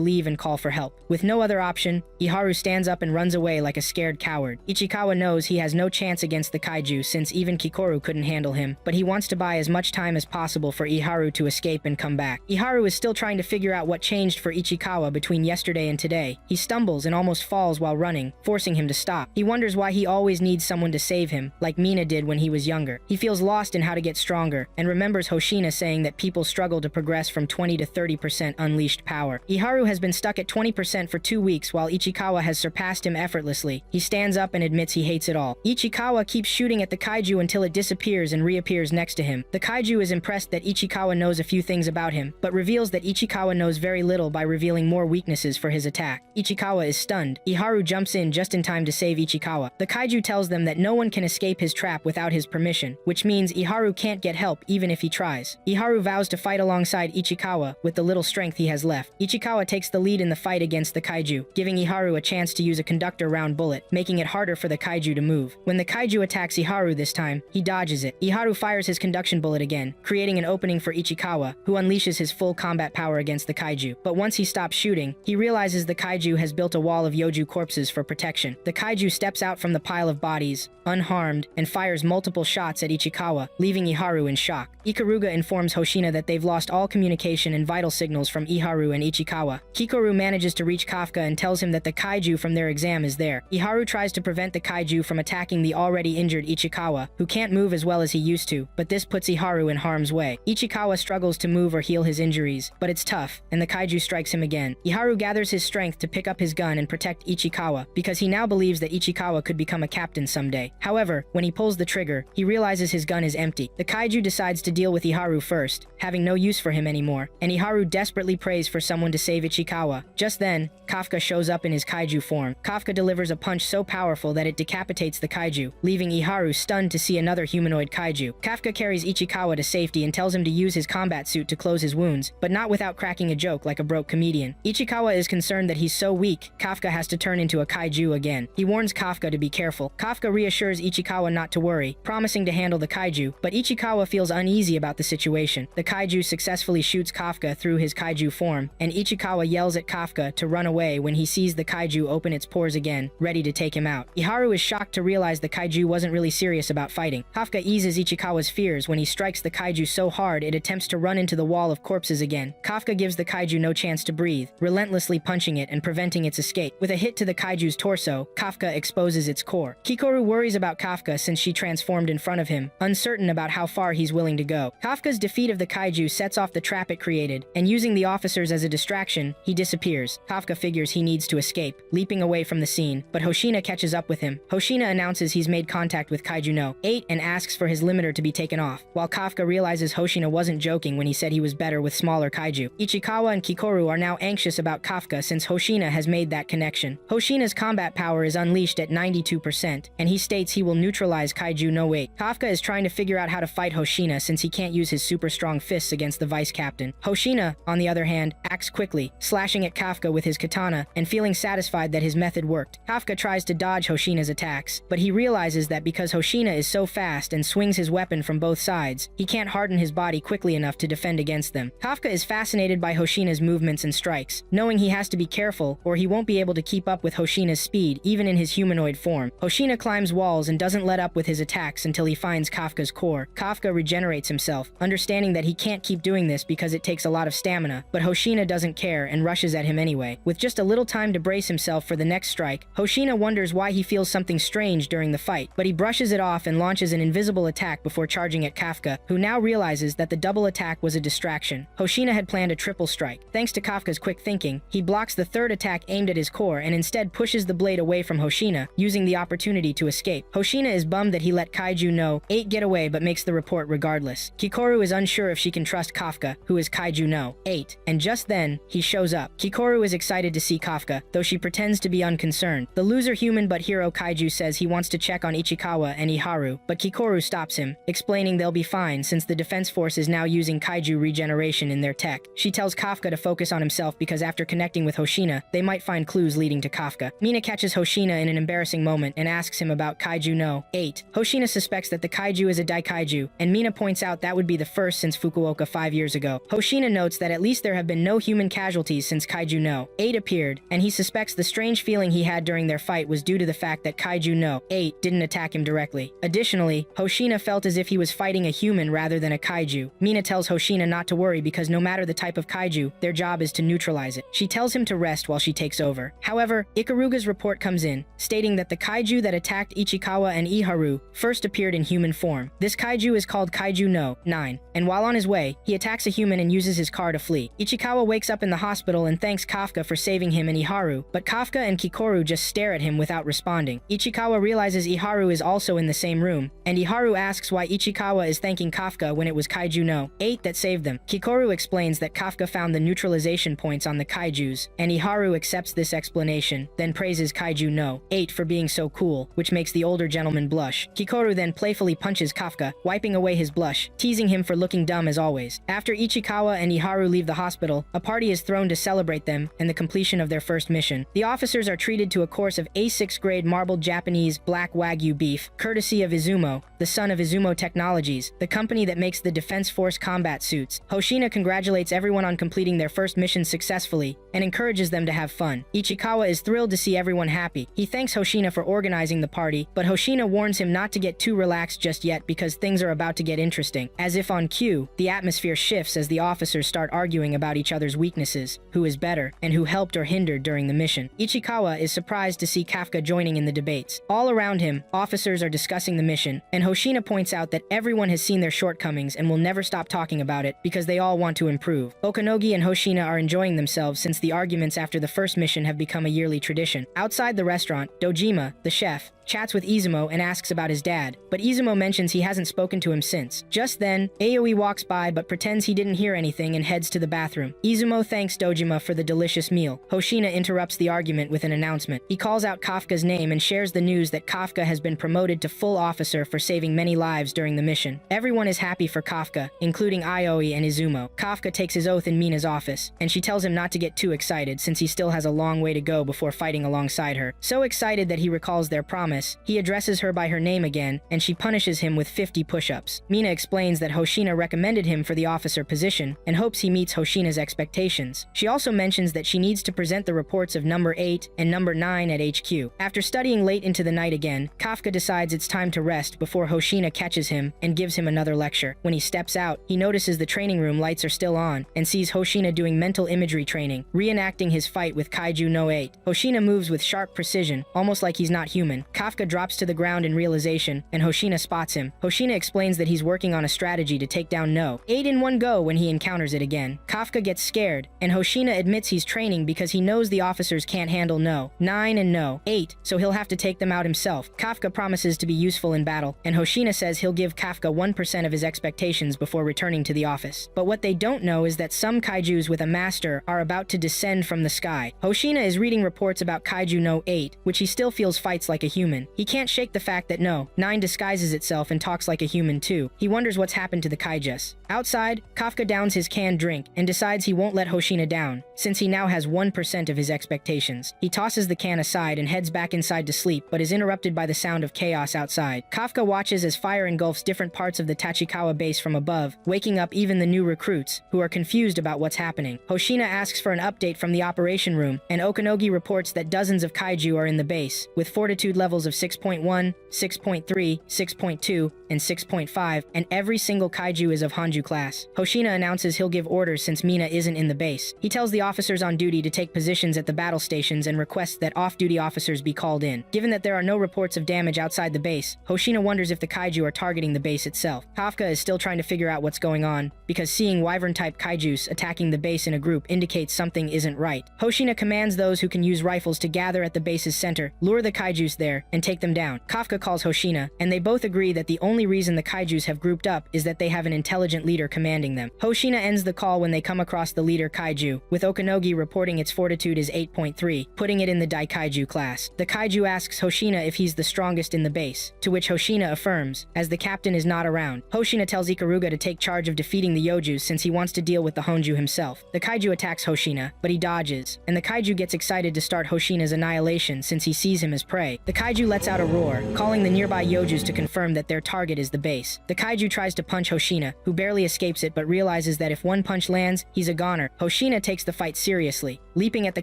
leave and call for help. With no other option, Iharu stands up and runs away like a scared coward. Ichikawa knows he has no chance against the kaiju since even Kikoru couldn't handle him, but he wants to buy as much time as possible for Iharu to escape and come back. Iharu is still trying to figure out what changed for Ichikawa between yesterday and today. He stumbles and almost falls while running, forcing him to stop. He wonders why he always needs someone to save him, like Mina did when he was younger. He feels lost in how to get stronger, and remembers Hoshina saying that people struggle to progress from 20 to 30% unleashed power. Iharu has been stuck at 20% for 2 weeks while Ichikawa has surpassed him effortlessly. He stands up and admits he hates it all. Ichikawa keeps shooting at the kaiju until it disappears and reappears next to him. The kaiju is impressed that Ichikawa knows a few things about him, but reveals that Ichikawa knows very little by revealing more weaknesses for his attack. Ichikawa is stunned. Iharu jumps in just in time to save Ichikawa. The kaiju tells them that no one can escape his trap without his permission, which means Iharu can't get help even if he tries. Iharu vows to fight alongside Ichikawa with the little strength he has left. Ichikawa takes the lead in the fight against the kaiju, giving Iharu a chance to use a conductor round bullet, making it harder for the kaiju to move. When the kaiju attacks Iharu this time, he dodges it. Iharu fires his conduction bullet again, creating an opening for Ichikawa, who unleashes his full combat power against the kaiju. But once he stops shooting, he realizes the kaiju has built a wall of Yoju corpses for protection. The kaiju steps out from the pile of bodies, unharmed, and fires multiple shots at Ichikawa, leaving Iharu in shock. Ikaruga informs Hoshina that they've lost all communication and vital signals from Iharu and Ichikawa. Kikoru manages to reach Kafka and tells him that the kaiju from their exam is there. Iharu tries to prevent the kaiju from attacking the already injured Ichikawa, who can't move as well as he used to, but this puts Iharu in harm's way. Ichikawa struggles to move or heal his injuries, but it's tough, and the kaiju strikes him again. Iharu gathers his strength to pick up his gun and protect Ichikawa, because he now believes that Ichikawa could become a captain someday. However, when he pulls the trigger, he realizes his gun is empty. The kaiju decides to deal with Iharu first, having no use for him anymore, and Iharu desperately prays for someone to save Ichikawa. Just then, Kafka shows up in his kaiju form. Kafka delivers a punch so powerful that it decapitates the kaiju, leaving Iharu stunned to see another humanoid kaiju. Kafka carries Ichikawa to safety and tells him to use his combat suit to close his wounds, but not without cracking a joke like a broke comedian. Ichikawa is concerned that he's so weak, Kafka has to turn into a kaiju again. He warns Kafka to be careful. Kafka reassures Ichikawa not to worry, promising to handle the kaiju, but Ichikawa feels uneasy about the situation. The kaiju successfully shoots Kafka through his kaiju form, and Ichikawa yells at Kafka to run away when he sees the kaiju open its pores again, ready to take him out. Iharu is shocked to realize the kaiju wasn't really serious about fighting. Kafka eases Ichikawa's fears when he strikes the kaiju so hard it attempts to run into the wall of corpses again. Kafka gives the kaiju no chance to breathe, relentlessly punching it and preventing its escape. With a hit to the kaiju's torso, Kafka exposes its core. Kikoru worries about Kafka since she transformed in front of him, uncertain about how far he's willing to go. Kafka's defeat of the kaiju sets off the trap it created, and using the officers as a distraction, he disappears. Kafka figures he needs to escape, leaping away from the scene, but Hoshina catches up with him. Hoshina announces he's made contact with Kaiju No 8 and asks for his limiter to be taken off, while Kafka realizes Hoshina wasn't joking when he said he was better with smaller kaiju. Ichikawa and Kikoru are now anxious about Kafka since Hoshina has made that connection. Hoshina's combat power is unleashed at 92%, and he states he will neutralize Kaiju No 8. Kafka is trying to figure out how to fight Hoshina since he can't use his super strong fists against the vice captain. Hoshina, on the other hand, acts quickly, slashing at Kafka with his katana and feeling satisfied that his method worked. Kafka tries to dodge Hoshina's attacks, but he realizes that because Hoshina is so fast and swings his weapon from both sides, he can't harden his body quickly enough to defend against them. them. Kafka is fascinated by Hoshina's movements and strikes, knowing he has to be careful or he won't be able to keep up with Hoshina's speed even in his humanoid form. Hoshina climbs walls and doesn't let up with his attacks until he finds Kafka's core. Kafka regenerates himself, understanding that he can't keep doing this because it takes a lot of stamina, but Hoshina doesn't care and rushes at him anyway. With just a little time to brace himself for the next strike, Hoshina wonders why he feels something strange during the fight, but he brushes it off and launches an invisible attack before charging at Kafka, who now realizes that the double attack was a distraction. Hoshina had planned a triple strike. Thanks to Kafka's quick thinking, he blocks the third attack aimed at his core and instead pushes the blade away from Hoshina, using the opportunity to escape. Hoshina is bummed that he let Kaiju No 8 get away but makes the report regardless. Kikoru is unsure if she can trust Kafka, who is Kaiju No 8, and just then, he shows up. Kikoru is excited to see Kafka, though she pretends to be unconcerned. The loser human but hero Kaiju says he wants to check on Ichikawa and Iharu, but Kikoru stops him, explaining they'll be fine since the defense force is now using Kaiju regeneration in their tech. She tells Kafka to focus on himself because after connecting with Hoshina, they might find clues leading to Kafka. Mina catches Hoshina in an embarrassing moment and asks him about Kaiju No 8. Hoshina suspects that the Kaiju is a Daikaiju, and Mina points out that would be the first since Fukuoka 5 years ago. Hoshina notes that at least there have been no human casualties since Kaiju No 8 appeared, and he suspects the strange feeling he had during their fight was due to the fact that Kaiju No 8 didn't attack him directly. Additionally, Hoshina felt as if he was fighting a human rather than a Kaiju. Mina tells Hoshina not to worry because no matter the type of Kaiju, their job is to neutralize it. She tells him to rest while she takes over. However, Ikaruga's report comes in, stating that the Kaiju that attacked Ichikawa and Iharu first appeared in human form. This Kaiju is called Kaiju No 9, and while on his way, he attacks a human and uses his car to flee. Ichikawa wakes up in the hospital and thanks Kafka for saving him and Iharu, but Kafka and Kikoru just stare at him without responding. Ichikawa realizes Iharu is also in the same room, and Iharu asks why Ichikawa is thanking Kafka when it was Kaiju No 8 that saved them. Kikoru explains that Kafka found the neutralization points on the Kaijus, and Iharu accepts this explanation, then praises Kaiju No 8 for being so cool, which makes the older gentleman blush. Kikoru then playfully punches Kafka, wiping away his blush, teasing him for looking dumb as always. After Ichikawa and Iharu leave the hospital, a party is thrown to celebrate them and the completion of their first mission. The officers are treated to a course of A6 grade marbled Japanese black Wagyu beef, courtesy of Izumo, the son of Izumo Technologies, the company that makes the Defense Force combat suits. Hoshina congratulates everyone on completing their first mission successfully and encourages them to have fun. Ichikawa is thrilled to see everyone happy. He thanks Hoshina for organizing the party, but Hoshina warns him not to get too relaxed just yet because things are about to get interesting. As if on cue, the atmosphere shifts as the officers start arguing about each other's weaknesses, who is better, and who helped or hindered during the mission. Ichikawa is surprised to see Kafka joining in the debates. All around him, officers are discussing the mission, and Hoshina points out that everyone has seen their shortcomings and will never stop talking about it because they all want to improve. Okanogi and Hoshina are enjoying themselves since the arguments after the first mission have become a yearly tradition. Outside the restaurant, Dojima, the chef, chats with Izumo and asks about his dad, but Izumo mentions he hasn't spoken to him since. Just then, Aoi walks by but pretends he didn't hear anything and heads to the bathroom. Izumo thanks Dojima for the delicious meal. Hoshina interrupts the argument with an announcement. He calls out Kafka's name and shares the news that Kafka has been promoted to full officer for saving many lives during the mission. Everyone is happy for Kafka, including Aoi and Izumo. Kafka takes his oath in Mina's office, and she tells him not to get too excited since he still has a long way to go before fighting alongside her. So excited that he recalls their promise, he addresses her by her name again, and she punishes him with 50 push-ups. Mina explains that Hoshina recommended him for the officer position, and hopes he meets Hoshina's expectations. She also mentions that she needs to present the reports of number 8 and number 9 at HQ. After studying late into the night again, Kafka decides it's time to rest before Hoshina catches him and gives him another lecture. When he steps out, he notices the training room lights are still on, and sees Hoshina doing mental imagery training, reenacting his fight with Kaiju No 8. Hoshina moves with sharp precision, almost like he's not human. Kafka drops to the ground in realization, and Hoshina spots him. Hoshina explains that he's working on a strategy to take down No 8 in one go when he encounters it again. Kafka gets scared, and Hoshina admits he's training because he knows the officers can't handle No 9 and No 8, so he'll have to take them out himself. Kafka promises to be useful in battle, and Hoshina says he'll give Kafka 1% of his expectations before returning to the office. But what they don't know is that some kaijus with a master are about to descend from the sky. Hoshina is reading reports about Kaiju No 8, which he still feels fights like a human. He can't shake the fact that No 9 disguises itself and talks like a human too. He wonders what's happened to the kaijas. Outside, Kafka downs his canned drink and decides he won't let Hoshina down, since he now has 1% of his expectations. He tosses the can aside and heads back inside to sleep, but is interrupted by the sound of chaos outside. Kafka watches as fire engulfs different parts of the Tachikawa base from above, waking up even the new recruits, who are confused about what's happening. Hoshina asks for an update from the operation room, and Okanogi reports that dozens of kaiju are in the base, with fortitude levels of 6.1, 6.3, 6.2, and 6.5, and every single kaiju is of Hanju class. Hoshina announces he'll give orders since Mina isn't in the base. He tells the officers on duty to take positions at the battle stations and requests that off-duty officers be called in. Given that there are no reports of damage outside the base, Hoshina wonders if the kaiju are targeting the base itself. Kafka is still trying to figure out what's going on, because seeing wyvern-type kaijus attacking the base in a group indicates something isn't right. Hoshina commands those who can use rifles to gather at the base's center, lure the kaijus there, and take them down. Kafka calls Hoshina, and they both agree that the only reason the kaijus have grouped up is that they have an intelligent leader commanding them. Hoshina ends the call when they come across the leader kaiju, with Okanogi reporting its fortitude is 8.3, putting it in the Daikaiju class. The kaiju asks Hoshina if he's the strongest in the base, to which Hoshina affirms, as the captain is not around. Hoshina tells Ikaruga to take charge of defeating the Yojus since he wants to deal with the Honju himself. The kaiju attacks Hoshina, but he dodges, and the kaiju gets excited to start Hoshina's annihilation since he sees him as prey. The kaiju lets out a roar, calling the nearby Yojus to confirm that their target is the base. The kaiju tries to punch Hoshina, who barely escapes it but realizes that if one punch lands, he's a goner. Hoshina takes the fight seriously, leaping at the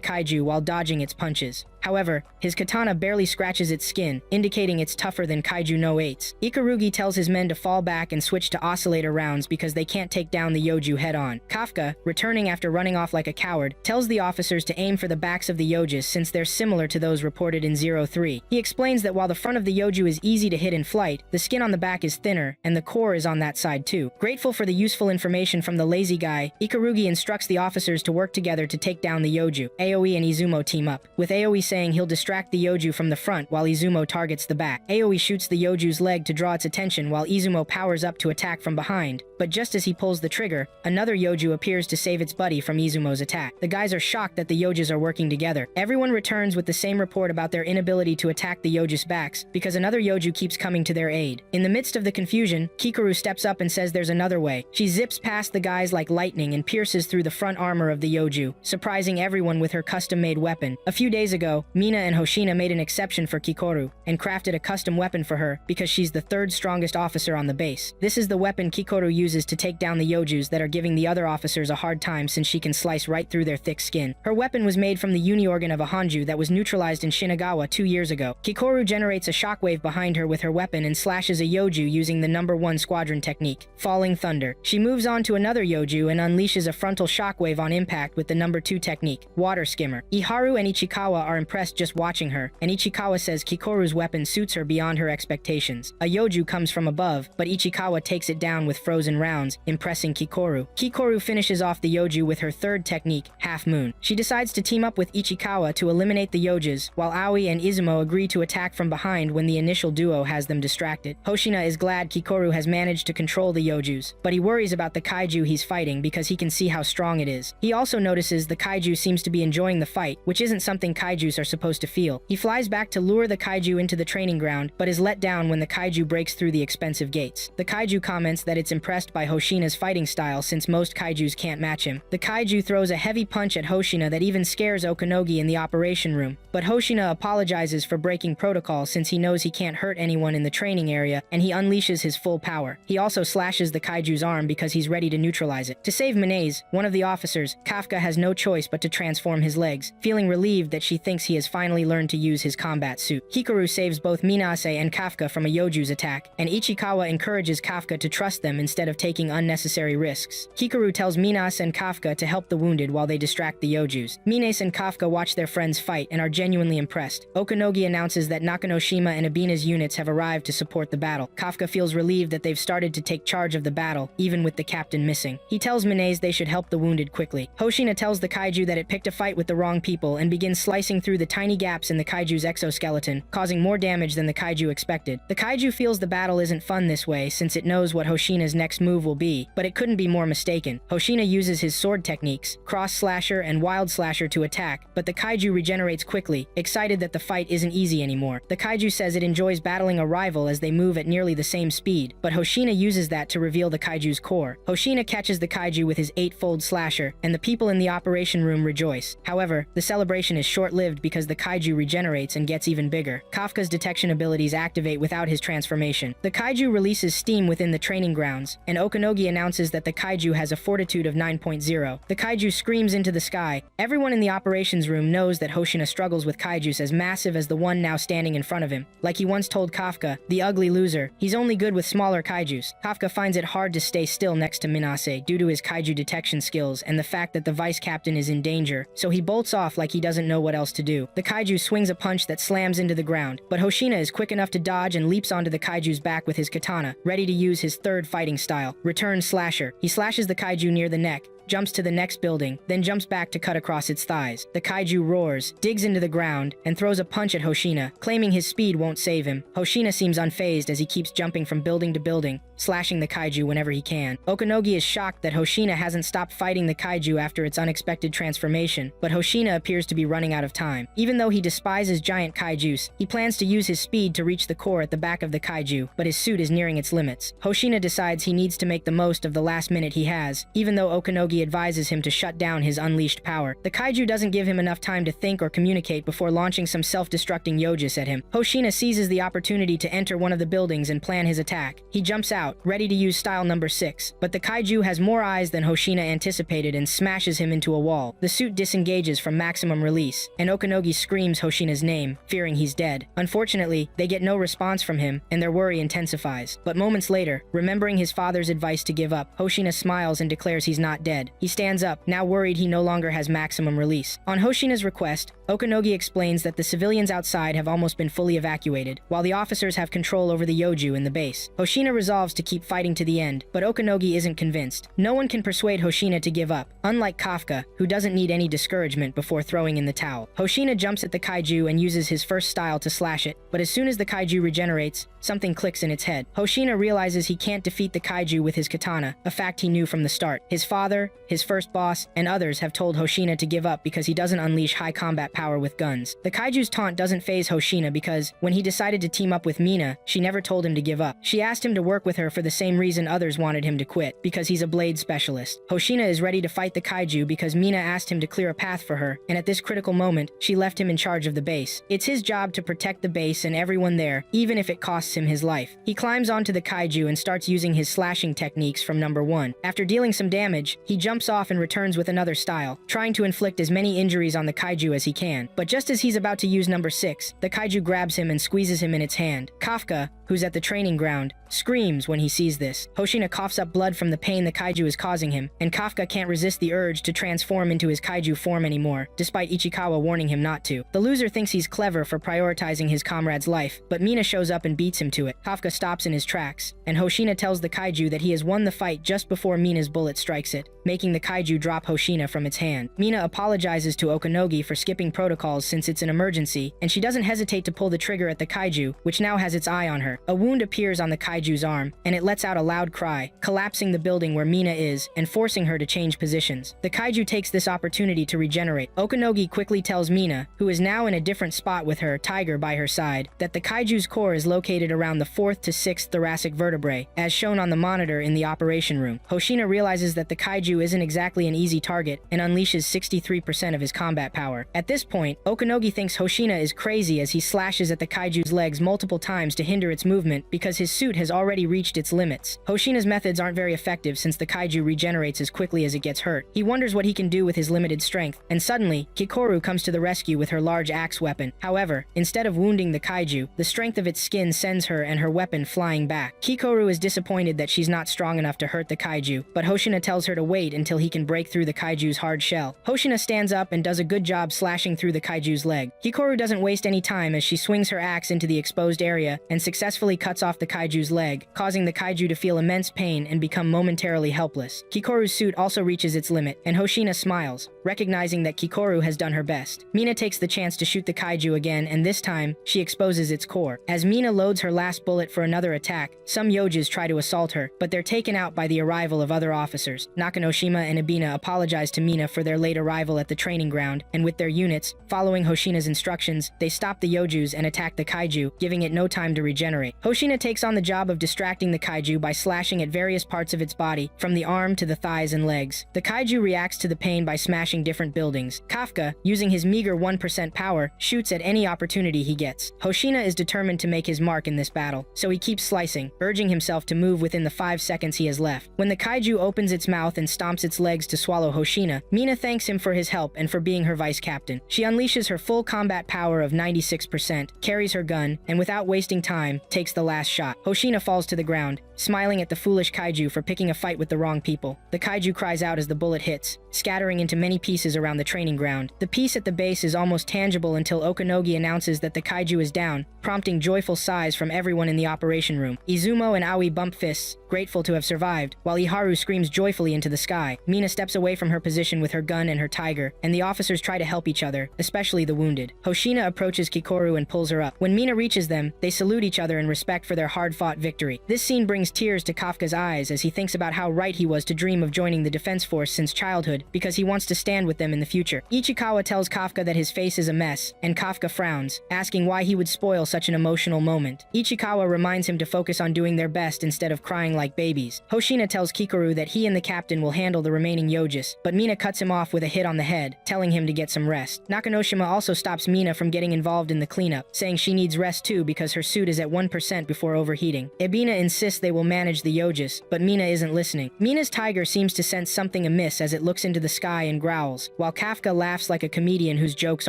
kaiju while dodging its punches. However, his katana barely scratches its skin, indicating it's tougher than Kaiju no 8s. Ikarugi tells his men to fall back and switch to oscillator rounds because they can't take down the Yoju head-on. Kafka, returning after running off like a coward, tells the officers to aim for the backs of the Yojus since they're similar to those reported in 03. He explains that while the front of the Yoju is easy to hit in flight, the skin on the back is thinner, and the core is on that side too. Grateful for the useful information from the lazy guy, Ikarugi instructs the officers to work together to take down the Yoju. Aoi and Izumo team up, with Aoi saying he'll distract the Yoju from the front while Izumo targets the back. Aoi shoots the Yoju's leg to draw its attention while Izumo powers up to attack from behind, but just as he pulls the trigger, another Yoju appears to save its buddy from Izumo's attack. The guys are shocked that the Yojus are working together. Everyone returns with the same report about their inability to attack the Yoju's backs because another Yoju keeps coming to their aid. In the midst of the confusion, Kikoru steps up and says there's another way. She zips past the guys like lightning and pierces through the front armor of the Yoju, surprising everyone with her custom-made weapon. A few days ago, Mina and Hoshina made an exception for Kikoru and crafted a custom weapon for her because she's the third strongest officer on the base. This is the weapon Kikoru uses to take down the Yojus that are giving the other officers a hard time since she can slice right through their thick skin. Her weapon was made from the uni-organ of a Hanju that was neutralized in Shinagawa 2 years ago. Kikoru generates a shockwave behind her with her weapon and slashes a Yoju using the number 1 squadron technique, Falling Thunder. She moves on to another Yoju and unleashes a frontal shockwave on impact with the number 2 technique, Water Skimmer. Iharu and Ichikawa are impressed just watching her, and Ichikawa says Kikoru's weapon suits her beyond her expectations. A Yoju comes from above, but Ichikawa takes it down with frozen rounds, impressing Kikoru. Kikoru finishes off the Yoju with her third technique, Half Moon. She decides to team up with Ichikawa to eliminate the Yojus, while Aoi and Izumo agree to attack from behind when the initial duo has them distracted. Hoshina is glad Kikoru has managed to control the Yojus, but he worries about the kaiju he's fighting because he can see how strong it is. He also notices the kaiju seems to be enjoying the fight, which isn't something kaijus are supposed to feel. He flies back to lure the kaiju into the training ground, but is let down when the kaiju breaks through the expensive gates. The kaiju comments that it's impressed by Hoshina's fighting style since most kaijus can't match him. The kaiju throws a heavy punch at Hoshina that even scares Okanogi in the operation room, but Hoshina apologizes for breaking protocol since he knows he can't hurt anyone in the training area, and he unleashes his full power. He also slashes the kaiju's arm because he's ready to neutralize it. To save Minaze, one of the officers, Kafka has no choice but to transform his legs, feeling relieved that she thinks he has finally learned to use his combat suit. Hikaru saves both Minase and Kafka from a Yoju's attack, and Ichikawa encourages Kafka to trust them instead of taking unnecessary risks. Hikaru tells Minase and Kafka to help the wounded while they distract the Yojus. Minase and Kafka watch their friends fight and are genuinely impressed. Okanogi announces that Nakanoshima and Abina's units have arrived to support the battle. Kafka feels relieved that they've started to take charge of the battle, even with the captain missing. He tells Minaze they should help the wounded quickly. Hoshina tells the kaiju that it picked a fight with the wrong people and begins slicing through the tiny gaps in the kaiju's exoskeleton, causing more damage than the kaiju expected. The kaiju feels the battle isn't fun this way since it knows what Hoshina's next move will be, but it couldn't be more mistaken. Hoshina uses his sword techniques, Cross Slasher and Wild Slasher, to attack, but the kaiju regenerates quickly, excited that the fight isn't easy anymore. The kaiju says it enjoys battling a rival as they move at nearly the same speed, but Hoshina uses that to reveal the kaiju's core. Hoshina catches the kaiju with his 8-fold slasher, and the people in the operation room rejoice. However, the celebration is short-lived because the kaiju regenerates and gets even bigger. Kafka's detection abilities activate without his transformation. The kaiju releases steam within the training grounds, and Okanogi announces that the kaiju has a fortitude of 9.0. The kaiju screams into the sky. Everyone in the operations room knows that Hoshina struggles with kaijus as massive as the one now standing in front of him. Like he once told Kafka, the ugly loser, he's only good with smaller kaijus. Kafka finds it hard to stay still next to Minase due to his kaiju detection skills and the fact that the vice captain is in danger, so he bolts off like he doesn't know what else to do. The kaiju swings a punch that slams into the ground, but Hoshina is quick enough to dodge and leaps onto the kaiju's back with his katana, ready to use his third fighting style, Return Slasher. He slashes the kaiju near the neck, jumps to the next building, then jumps back to cut across its thighs. The kaiju roars, digs into the ground, and throws a punch at Hoshina, claiming his speed won't save him. Hoshina seems unfazed as he keeps jumping from building to building, slashing the kaiju whenever he can. Okanogi is shocked that Hoshina hasn't stopped fighting the kaiju after its unexpected transformation, but Hoshina appears to be running out of time. Even though he despises giant kaijus, he plans to use his speed to reach the core at the back of the kaiju, but his suit is nearing its limits. Hoshina decides he needs to make the most of the last minute he has, even though Okanogi advises him to shut down his unleashed power. The kaiju doesn't give him enough time to think or communicate before launching some self-destructing yojis at him. Hoshina seizes the opportunity to enter one of the buildings and plan his attack. He jumps out, ready to use style number 6, but the kaiju has more eyes than Hoshina anticipated and smashes him into a wall. The suit disengages from maximum release, and Okanogi screams Hoshina's name, fearing he's dead. Unfortunately, they get no response from him, and their worry intensifies. But moments later, remembering his father's advice to give up, Hoshina smiles and declares he's not dead. He stands up, now worried he no longer has maximum release. On Hoshina's request, Okanogi explains that the civilians outside have almost been fully evacuated, while the officers have control over the Yoju in the base. Hoshina resolves to keep fighting to the end, but Okanogi isn't convinced. No one can persuade Hoshina to give up, unlike Kafka, who doesn't need any discouragement before throwing in the towel. Hoshina jumps at the kaiju and uses his first style to slash it, but as soon as the kaiju regenerates, something clicks in its head. Hoshina realizes he can't defeat the kaiju with his katana, a fact he knew from the start. His father, his first boss, and others have told Hoshina to give up because he doesn't unleash high combat power with guns. The kaiju's taunt doesn't faze Hoshina because, when he decided to team up with Mina, she never told him to give up. She asked him to work with her for the same reason others wanted him to quit, because he's a blade specialist. Hoshina is ready to fight the kaiju because Mina asked him to clear a path for her, and at this critical moment, she left him in charge of the base. It's his job to protect the base and everyone there, even if it costs him his life. He climbs onto the kaiju and starts using his slashing techniques from number 1. After dealing some damage, he jumps off and returns with another style, trying to inflict as many injuries on the kaiju as he can. But just as he's about to use number 6, the kaiju grabs him and squeezes him in its hand. Kafka, who's at the training ground, screams when he sees this. Hoshina coughs up blood from the pain the kaiju is causing him, and Kafka can't resist the urge to transform into his kaiju form anymore, despite Ichikawa warning him not to. The loser thinks he's clever for prioritizing his comrade's life, but Mina shows up and beats him to it. Kafka stops in his tracks, and Hoshina tells the kaiju that he has won the fight just before Mina's bullet strikes it, making the kaiju drop Hoshina from its hand. Mina apologizes to Okanogi for skipping protocols since it's an emergency, and she doesn't hesitate to pull the trigger at the kaiju, which now has its eye on her. A wound appears on the kaiju's arm, and it lets out a loud cry, collapsing the building where Mina is and forcing her to change positions. The kaiju takes this opportunity to regenerate. Okanogi quickly tells Mina, who is now in a different spot with her tiger by her side, that the kaiju's core is located around the 4th to 6th thoracic vertebrae, as shown on the monitor in the operation room. Hoshina realizes that the kaiju isn't exactly an easy target and unleashes 63% of his combat power. At this point, Okanogi thinks Hoshina is crazy as he slashes at the kaiju's legs multiple times to hinder its movement because his suit has already reached its limits. Hoshina's methods aren't very effective since the kaiju regenerates as quickly as it gets hurt. He wonders what he can do with his limited strength, and suddenly, Kikoru comes to the rescue with her large axe weapon. However, instead of wounding the kaiju, the strength of its skin sends her and her weapon flying back. Kikoru is disappointed that she's not strong enough to hurt the kaiju, but Hoshina tells her to wait until he can break through the kaiju's hard shell. Hoshina stands up and does a good job slashing through the kaiju's leg. Kikoru doesn't waste any time as she swings her axe into the exposed area and successfully cuts off the kaiju's leg, causing the kaiju to feel immense pain and become momentarily helpless. Kikoru's suit also reaches its limit, and Hoshina smiles, recognizing that Kikoru has done her best. Mina takes the chance to shoot the kaiju again, and this time, she exposes its core. As Mina loads her last bullet for another attack, some Yojas try to assault her, but they're taken out by the arrival of other officers. Nakanoshima and Ibina apologize to Mina for their late arrival at the training ground, and with their units, following Hoshina's instructions, they stop the Yojus and attack the kaiju, giving it no time to regenerate. Hoshina takes on the job of distracting the kaiju by slashing at various parts of its body, from the arm to the thighs and legs. The kaiju reacts to the pain by smashing different buildings. Kafka, using his meager 1% power, shoots at any opportunity he gets. Hoshina is determined to make his mark in this battle, so he keeps slicing, urging himself to move within the 5 seconds he has left. When the kaiju opens its mouth and stomps its legs to swallow Hoshina, Mina thanks him for his help and for being her vice captain. She unleashes her full combat power of 96%, carries her gun, and without wasting time, takes the last shot. Hoshina falls to the ground, smiling at the foolish kaiju for picking a fight with the wrong people. The kaiju cries out as the bullet hits, scattering into many pieces around the training ground. The piece at the base is almost tangible until Okanogi announces that the kaiju is down, prompting joyful sighs from everyone in the operation room. Izumo and Aoi bump fists, grateful to have survived, while Iharu screams joyfully into the sky. Mina steps away from her position with her gun and her tiger, and the officers try to help each other, especially the wounded. Hoshina approaches Kikoru and pulls her up. When Mina reaches them, they salute each other in respect for their hard-fought victory. This scene brings tears to Kafka's eyes as he thinks about how right he was to dream of joining the defense force since childhood, because he wants to stand with them in the future. Ichikawa tells Kafka that his face is a mess, and Kafka frowns, asking why he would spoil such an emotional moment. Ichikawa reminds him to focus on doing their best instead of crying like babies. Hoshina tells Kikoru that he and the captain will handle the remaining Yojis, but Mina cuts him off with a hit on the head, telling him to get some rest. Nakanoshima also stops Mina from getting involved in the cleanup, saying she needs rest too because her suit is at 1% before overheating. Ibina insists they will manage the Yojis, but Mina isn't listening. Mina's tiger seems to sense something amiss as it looks into the sky and growls, while Kafka laughs like a comedian whose jokes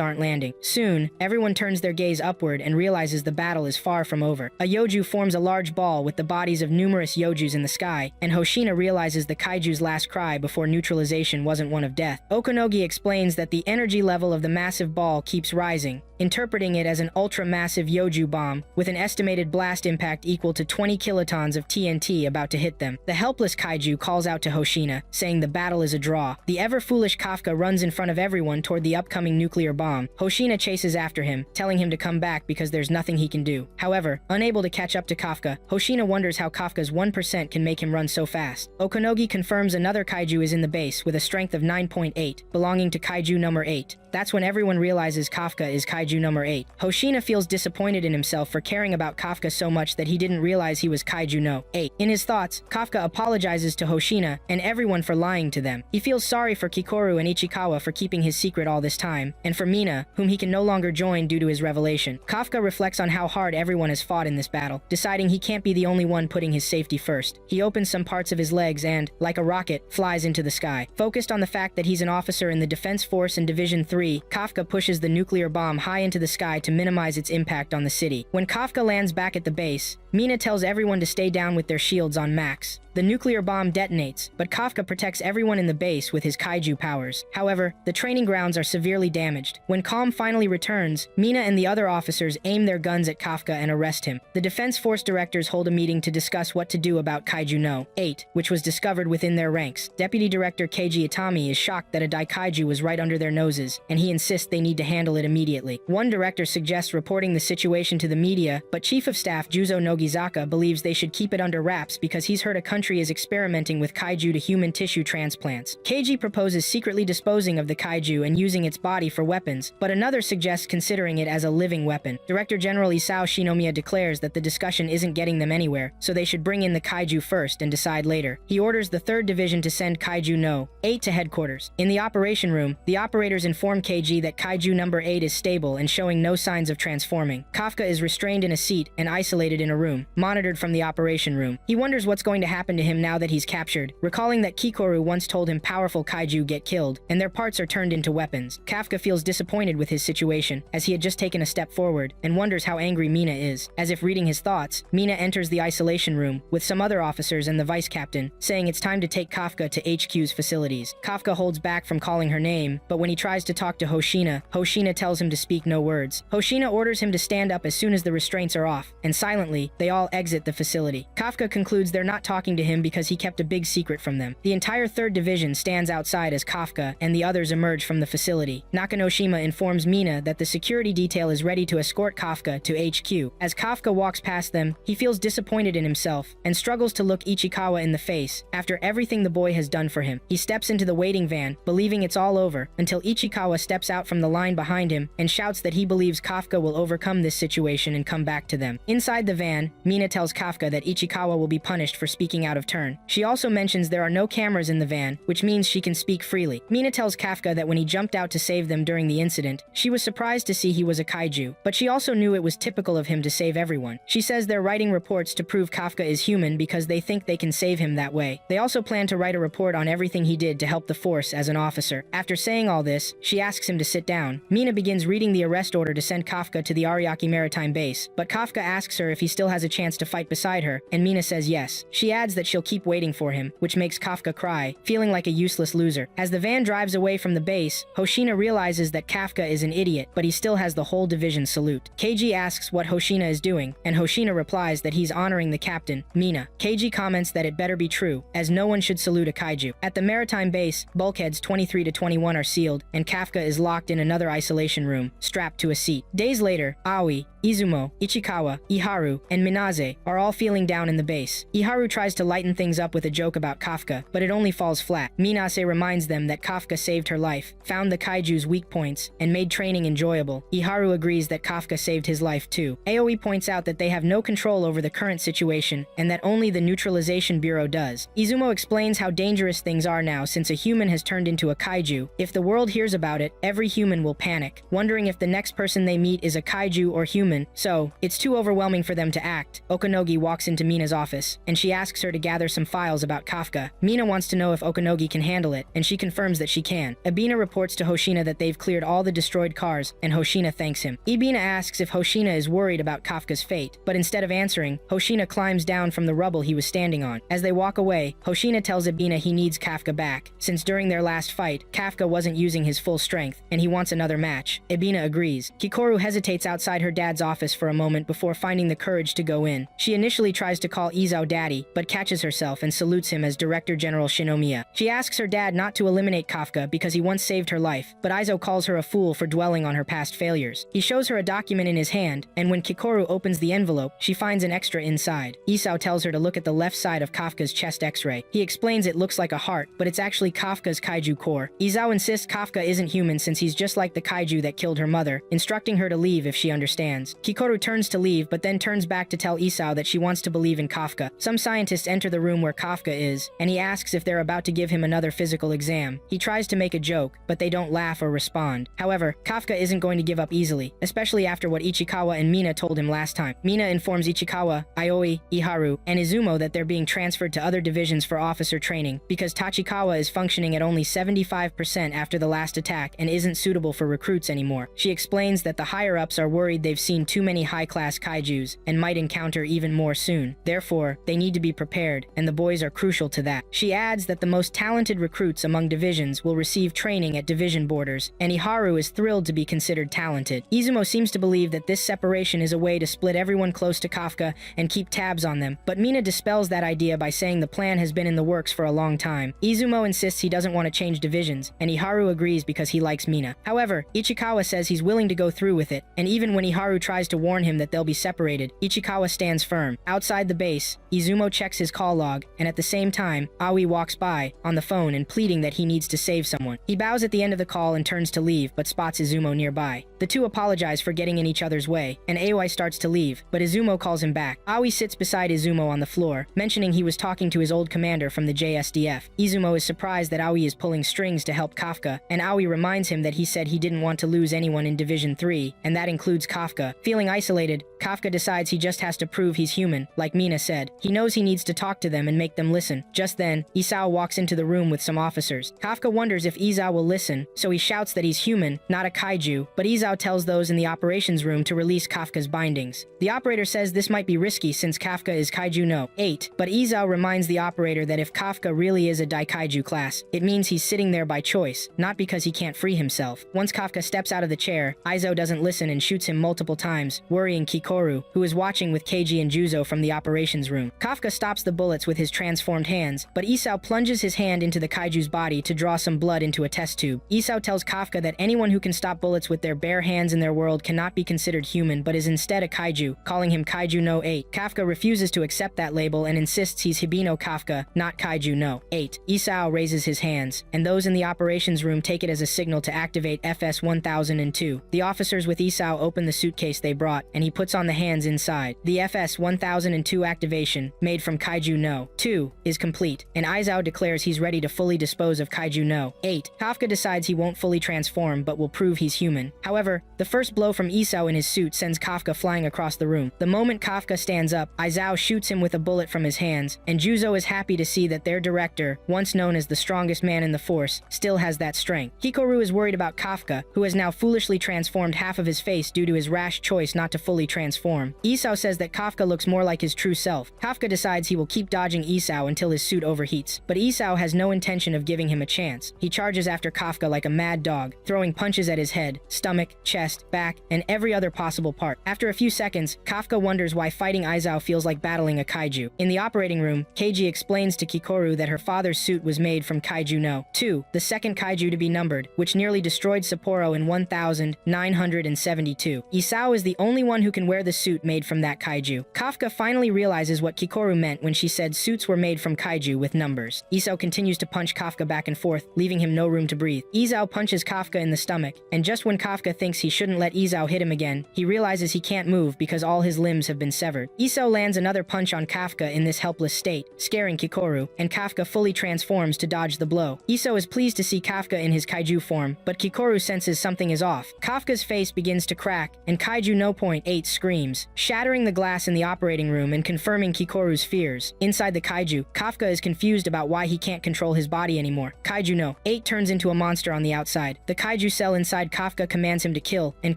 aren't landing. Soon, everyone turns their gaze upward and realizes the battle is far from over. A Yoju forms a large ball with the bodies of numerous Yojus in the sky, and Hoshina realizes the kaiju's last cry before neutralization wasn't one of death. Okanogi explains that the energy level of the massive ball keeps rising, interpreting it as an ultra-massive Yoju bomb, with an estimated blast impact equal to 20 kilotons of TNT about to hit them. The helpless kaiju calls out to Hoshina, saying the battle is a draw. The ever-foolish Kafka runs in front of everyone toward the upcoming nuclear bomb. Hoshina chases after him, telling him to come back because there's nothing he can do. However, unable to catch up to Kafka, Hoshina wonders how Kafka's 1% can make him run so fast. Okanogi confirms another kaiju is in the base with a strength of 9.8, belonging to kaiju number 8. That's when everyone realizes Kafka is kaiju number 8. Hoshina feels disappointed in himself for caring about Kafka so much that he didn't realize he was kaiju no 8. In his thoughts, Kafka apologizes to Hoshina and everyone for lying to them. He feels sorry for Kikoru and Ichikawa for keeping his secret all this time, and for Mina, whom he can no longer join due to his revelation. Kafka reflects on how hard everyone has fought in this battle, deciding he can't be the only one putting his safety first. He opens some parts of his legs and, like a rocket, flies into the sky. Focused on the fact that he's an officer in the Defense Force in Division 3, Kafka pushes the nuclear bomb high into the sky to minimize its impact on the city. When Kafka lands back at the base, Mina tells everyone to stay down with their shields on max. The nuclear bomb detonates, but Kafka protects everyone in the base with his kaiju powers. However, the training grounds are severely damaged. When Calm finally returns, Mina and the other officers aim their guns at Kafka and arrest him. The Defense Force directors hold a meeting to discuss what to do about Kaiju no 8, which was discovered within their ranks. Deputy Director Keiji Itami is shocked that a Daikaiju was right under their noses, and he insists they need to handle it immediately. One director suggests reporting the situation to the media, but Chief of Staff Juzo Nogizaka believes they should keep it under wraps because he's heard a country is experimenting with kaiju to human tissue transplants. Keiji proposes secretly disposing of the kaiju and using its body for weapons, but another suggests considering it as a living weapon. Director General Isao Shinomiya declares that the discussion isn't getting them anywhere, so they should bring in the kaiju first and decide later. He orders the 3rd Division to send Kaiju no 8 to headquarters. In the operation room, the operators inform Keiji that Kaiju number 8 is stable and showing no signs of transforming. Kafka is restrained in a seat and isolated in a room, monitored from the operation room. He wonders what's going to happen to him now that he's captured, recalling that Kikoru once told him powerful kaiju get killed, and their parts are turned into weapons. Kafka feels disappointed with his situation, as he had just taken a step forward, and wonders how angry Mina is. As if reading his thoughts, Mina enters the isolation room, with some other officers and the vice captain, saying it's time to take Kafka to HQ's facilities. Kafka holds back from calling her name, but when he tries to talk to Hoshina, Hoshina tells him to speak no words. Hoshina orders him to stand up as soon as the restraints are off, and silently, they all exit the facility. Kafka concludes they're not talking to him because he kept a big secret from them. The entire 3rd Division stands outside as Kafka and the others emerge from the facility. Nakanoshima informs Mina that the security detail is ready to escort Kafka to HQ. As Kafka walks past them, he feels disappointed in himself and struggles to look Ichikawa in the face after everything the boy has done for him. He steps into the waiting van, believing it's all over, until Ichikawa steps out from the line behind him and shouts that he believes Kafka will overcome this situation and come back to them. Inside the van, Mina tells Kafka that Ichikawa will be punished for speaking out of turn. She also mentions there are no cameras in the van, which means she can speak freely. Mina tells Kafka that when he jumped out to save them during the incident, she was surprised to see he was a kaiju, but she also knew it was typical of him to save everyone. She says they're writing reports to prove Kafka is human because they think they can save him that way. They also plan to write a report on everything he did to help the force as an officer. After saying all this, she asks him to sit down. Mina begins reading the arrest order to send Kafka to the Ariake Maritime Base, but Kafka asks her if he still has a chance to fight beside her, and Mina says yes. She adds that she'll keep waiting for him, which makes Kafka cry, feeling like a useless loser. As the van drives away from the base, Hoshina realizes that Kafka is an idiot, but he still has the whole division salute. Keiji asks what Hoshina is doing, and Hoshina replies that he's honoring the captain, Mina. Keiji comments that it better be true, as no one should salute a kaiju. At the maritime base, bulkheads 23 to 21 are sealed, and Kafka is locked in another isolation room, strapped to a seat. Days later, Aoi, Izumo, Ichikawa, Iharu, and Minaze are all feeling down in the base. Iharu tries to lighten things up with a joke about Kafka, but it only falls flat. Minaze reminds them that Kafka saved her life, found the kaiju's weak points, and made training enjoyable. Iharu agrees that Kafka saved his life too. Aoi points out that they have no control over the current situation, and that only the Neutralization Bureau does. Izumo explains how dangerous things are now since a human has turned into a kaiju. If the world hears about it, every human will panic, wondering if the next person they meet is a kaiju or human, so it's too overwhelming for them to act. Okanogi walks into Mina's office, and she asks her to gather some files about Kafka. Mina wants to know if Okanogi can handle it, and she confirms that she can. Ibina reports to Hoshina that they've cleared all the destroyed cars, and Hoshina thanks him. Ibina asks if Hoshina is worried about Kafka's fate, but instead of answering, Hoshina climbs down from the rubble he was standing on. As they walk away, Hoshina tells Ibina he needs Kafka back, since during their last fight, Kafka wasn't using his full strength, and he wants another match. Ibina agrees. Kikoru hesitates outside her dad's office for a moment before finding the courage to go in. She initially tries to call Izao daddy, but catches herself and salutes him as Director General Shinomiya. She asks her dad not to eliminate Kafka because he once saved her life, but Izo calls her a fool for dwelling on her past failures. He shows her a document in his hand, and when Kikoru opens the envelope, she finds an extra inside. Isao tells her to look at the left side of Kafka's chest x-ray. He explains it looks like a heart, but it's actually Kafka's kaiju core. Izao insists Kafka isn't human since he's just like the kaiju that killed her mother, instructing her to leave if she understands. Kikoru turns to leave, but then turns back to tell Isao that she wants to believe in Kafka. Some scientists enter the room where Kafka is, and he asks if they're about to give him another physical exam. He tries to make a joke, but they don't laugh or respond. However, Kafka isn't going to give up easily, especially after what Ichikawa and Mina told him last time. Mina informs Ichikawa, Aoi, Iharu, and Izumo that they're being transferred to other divisions for officer training, because Tachikawa is functioning at only 75% after the last attack and isn't suitable for recruits anymore. She explains that the higher-ups are worried they've seen too many high-class kaijus and might encounter even more soon. Therefore, they need to be prepared, and the boys are crucial to that. She adds that the most talented recruits among divisions will receive training at division borders, and Iharu is thrilled to be considered talented. Izumo seems to believe that this separation is a way to split everyone close to Kafka and keep tabs on them, but Mina dispels that idea by saying the plan has been in the works for a long time. Izumo insists he doesn't want to change divisions, and Iharu agrees because he likes Mina. However, Ichikawa says he's willing to go through with it, and even when Iharu tries to warn him that they'll be separated, Ichikawa stands firm. Outside the base, Izumo checks his call log, and at the same time, Aoi walks by, on the phone and pleading that he needs to save someone. He bows at the end of the call and turns to leave, but spots Izumo nearby. The two apologize for getting in each other's way, and Aoi starts to leave, but Izumo calls him back. Aoi sits beside Izumo on the floor, mentioning he was talking to his old commander from the JSDF. Izumo is surprised that Aoi is pulling strings to help Kafka, and Aoi reminds him that he said he didn't want to lose anyone in Division 3, and that includes Kafka. Feeling isolated, Kafka decides he just has to prove he's human, like Mina said. He knows he needs to talk to them and make them listen. Just then, Isao walks into the room with some officers. Kafka wonders if Isao will listen, so he shouts that he's human, not a kaiju, but Isao tells those in the operations room to release Kafka's bindings. The operator says this might be risky since Kafka is Kaiju no 8, but Isao reminds the operator that if Kafka really is a Daikaiju class, it means he's sitting there by choice, not because he can't free himself. Once Kafka steps out of the chair, Izo doesn't listen and shoots him multiple times, worrying Kikoru, who is watching with Keiji and Juzo from the operations room. Kafka stops the bullets with his transformed hands, but Isao plunges his hand into the kaiju's body to draw some blood into a test tube. Isao tells Kafka that anyone who can stop bullets with their bare hands in their world cannot be considered human but is instead a kaiju, calling him Kaiju no 8. Kafka refuses to accept that label and insists he's Hibino Kafka, not Kaiju no 8. Isao raises his hands, and those in the operations room take it as a signal to activate FS-1002. The officers with Isao open the suitcase they brought, and he puts on the hands inside. The FS-1002 activation, made from Kaiju no 2, is complete, and Isao declares he's ready to fully dispose of Kaiju no 8. Kafka decides he won't fully transform but will prove he's human. However, the first blow from Isao in his suit sends Kafka flying across the room. The moment Kafka stands up, Isao shoots him with a bullet from his hands, and Juzo is happy to see that their director, once known as the strongest man in the force, still has that strength. Hikaru is worried about Kafka, who has now foolishly transformed half of his face due to his rash choice not to fully transform. Isao says that Kafka looks more like his true self. Kafka decides he will keep dodging Isao until his suit overheats, but Isao has no intention of giving him a chance. He charges after Kafka like a mad dog, throwing punches at his head, stomach, chest, back, and every other possible part. After a few seconds, Kafka wonders why fighting Isao feels like battling a kaiju. In the operating room, Keiji explains to Kikoru that her father's suit was made from Kaiju no 2, the second kaiju to be numbered, which nearly destroyed Sapporo in 1972. Isao is the only one who can wear the suit made from that kaiju. Kafka finally realizes what Kikoru meant when she said suits were made from kaiju with numbers. Isao continues to punch Kafka back and forth, leaving him no room to breathe. Isao punches Kafka in the stomach, and just when Kafka thinks he shouldn't let Isao hit him again, he realizes he can't move because all his limbs have been severed. Isao lands another punch on Kafka in this helpless state, scaring Kikoru, and Kafka fully transforms to dodge the blow. Isao is pleased to see Kafka in his kaiju form, but Kikoru senses something is off. Kafka's face begins to crack, and Kaiju no 8 screams, shattering the glass in the operating room and confirming Kikoru's fears. Inside the kaiju, Kafka is confused about why he can't control his body anymore. Kaiju no 8 turns into a monster on the outside. The kaiju cell inside Kafka commands him to kill, and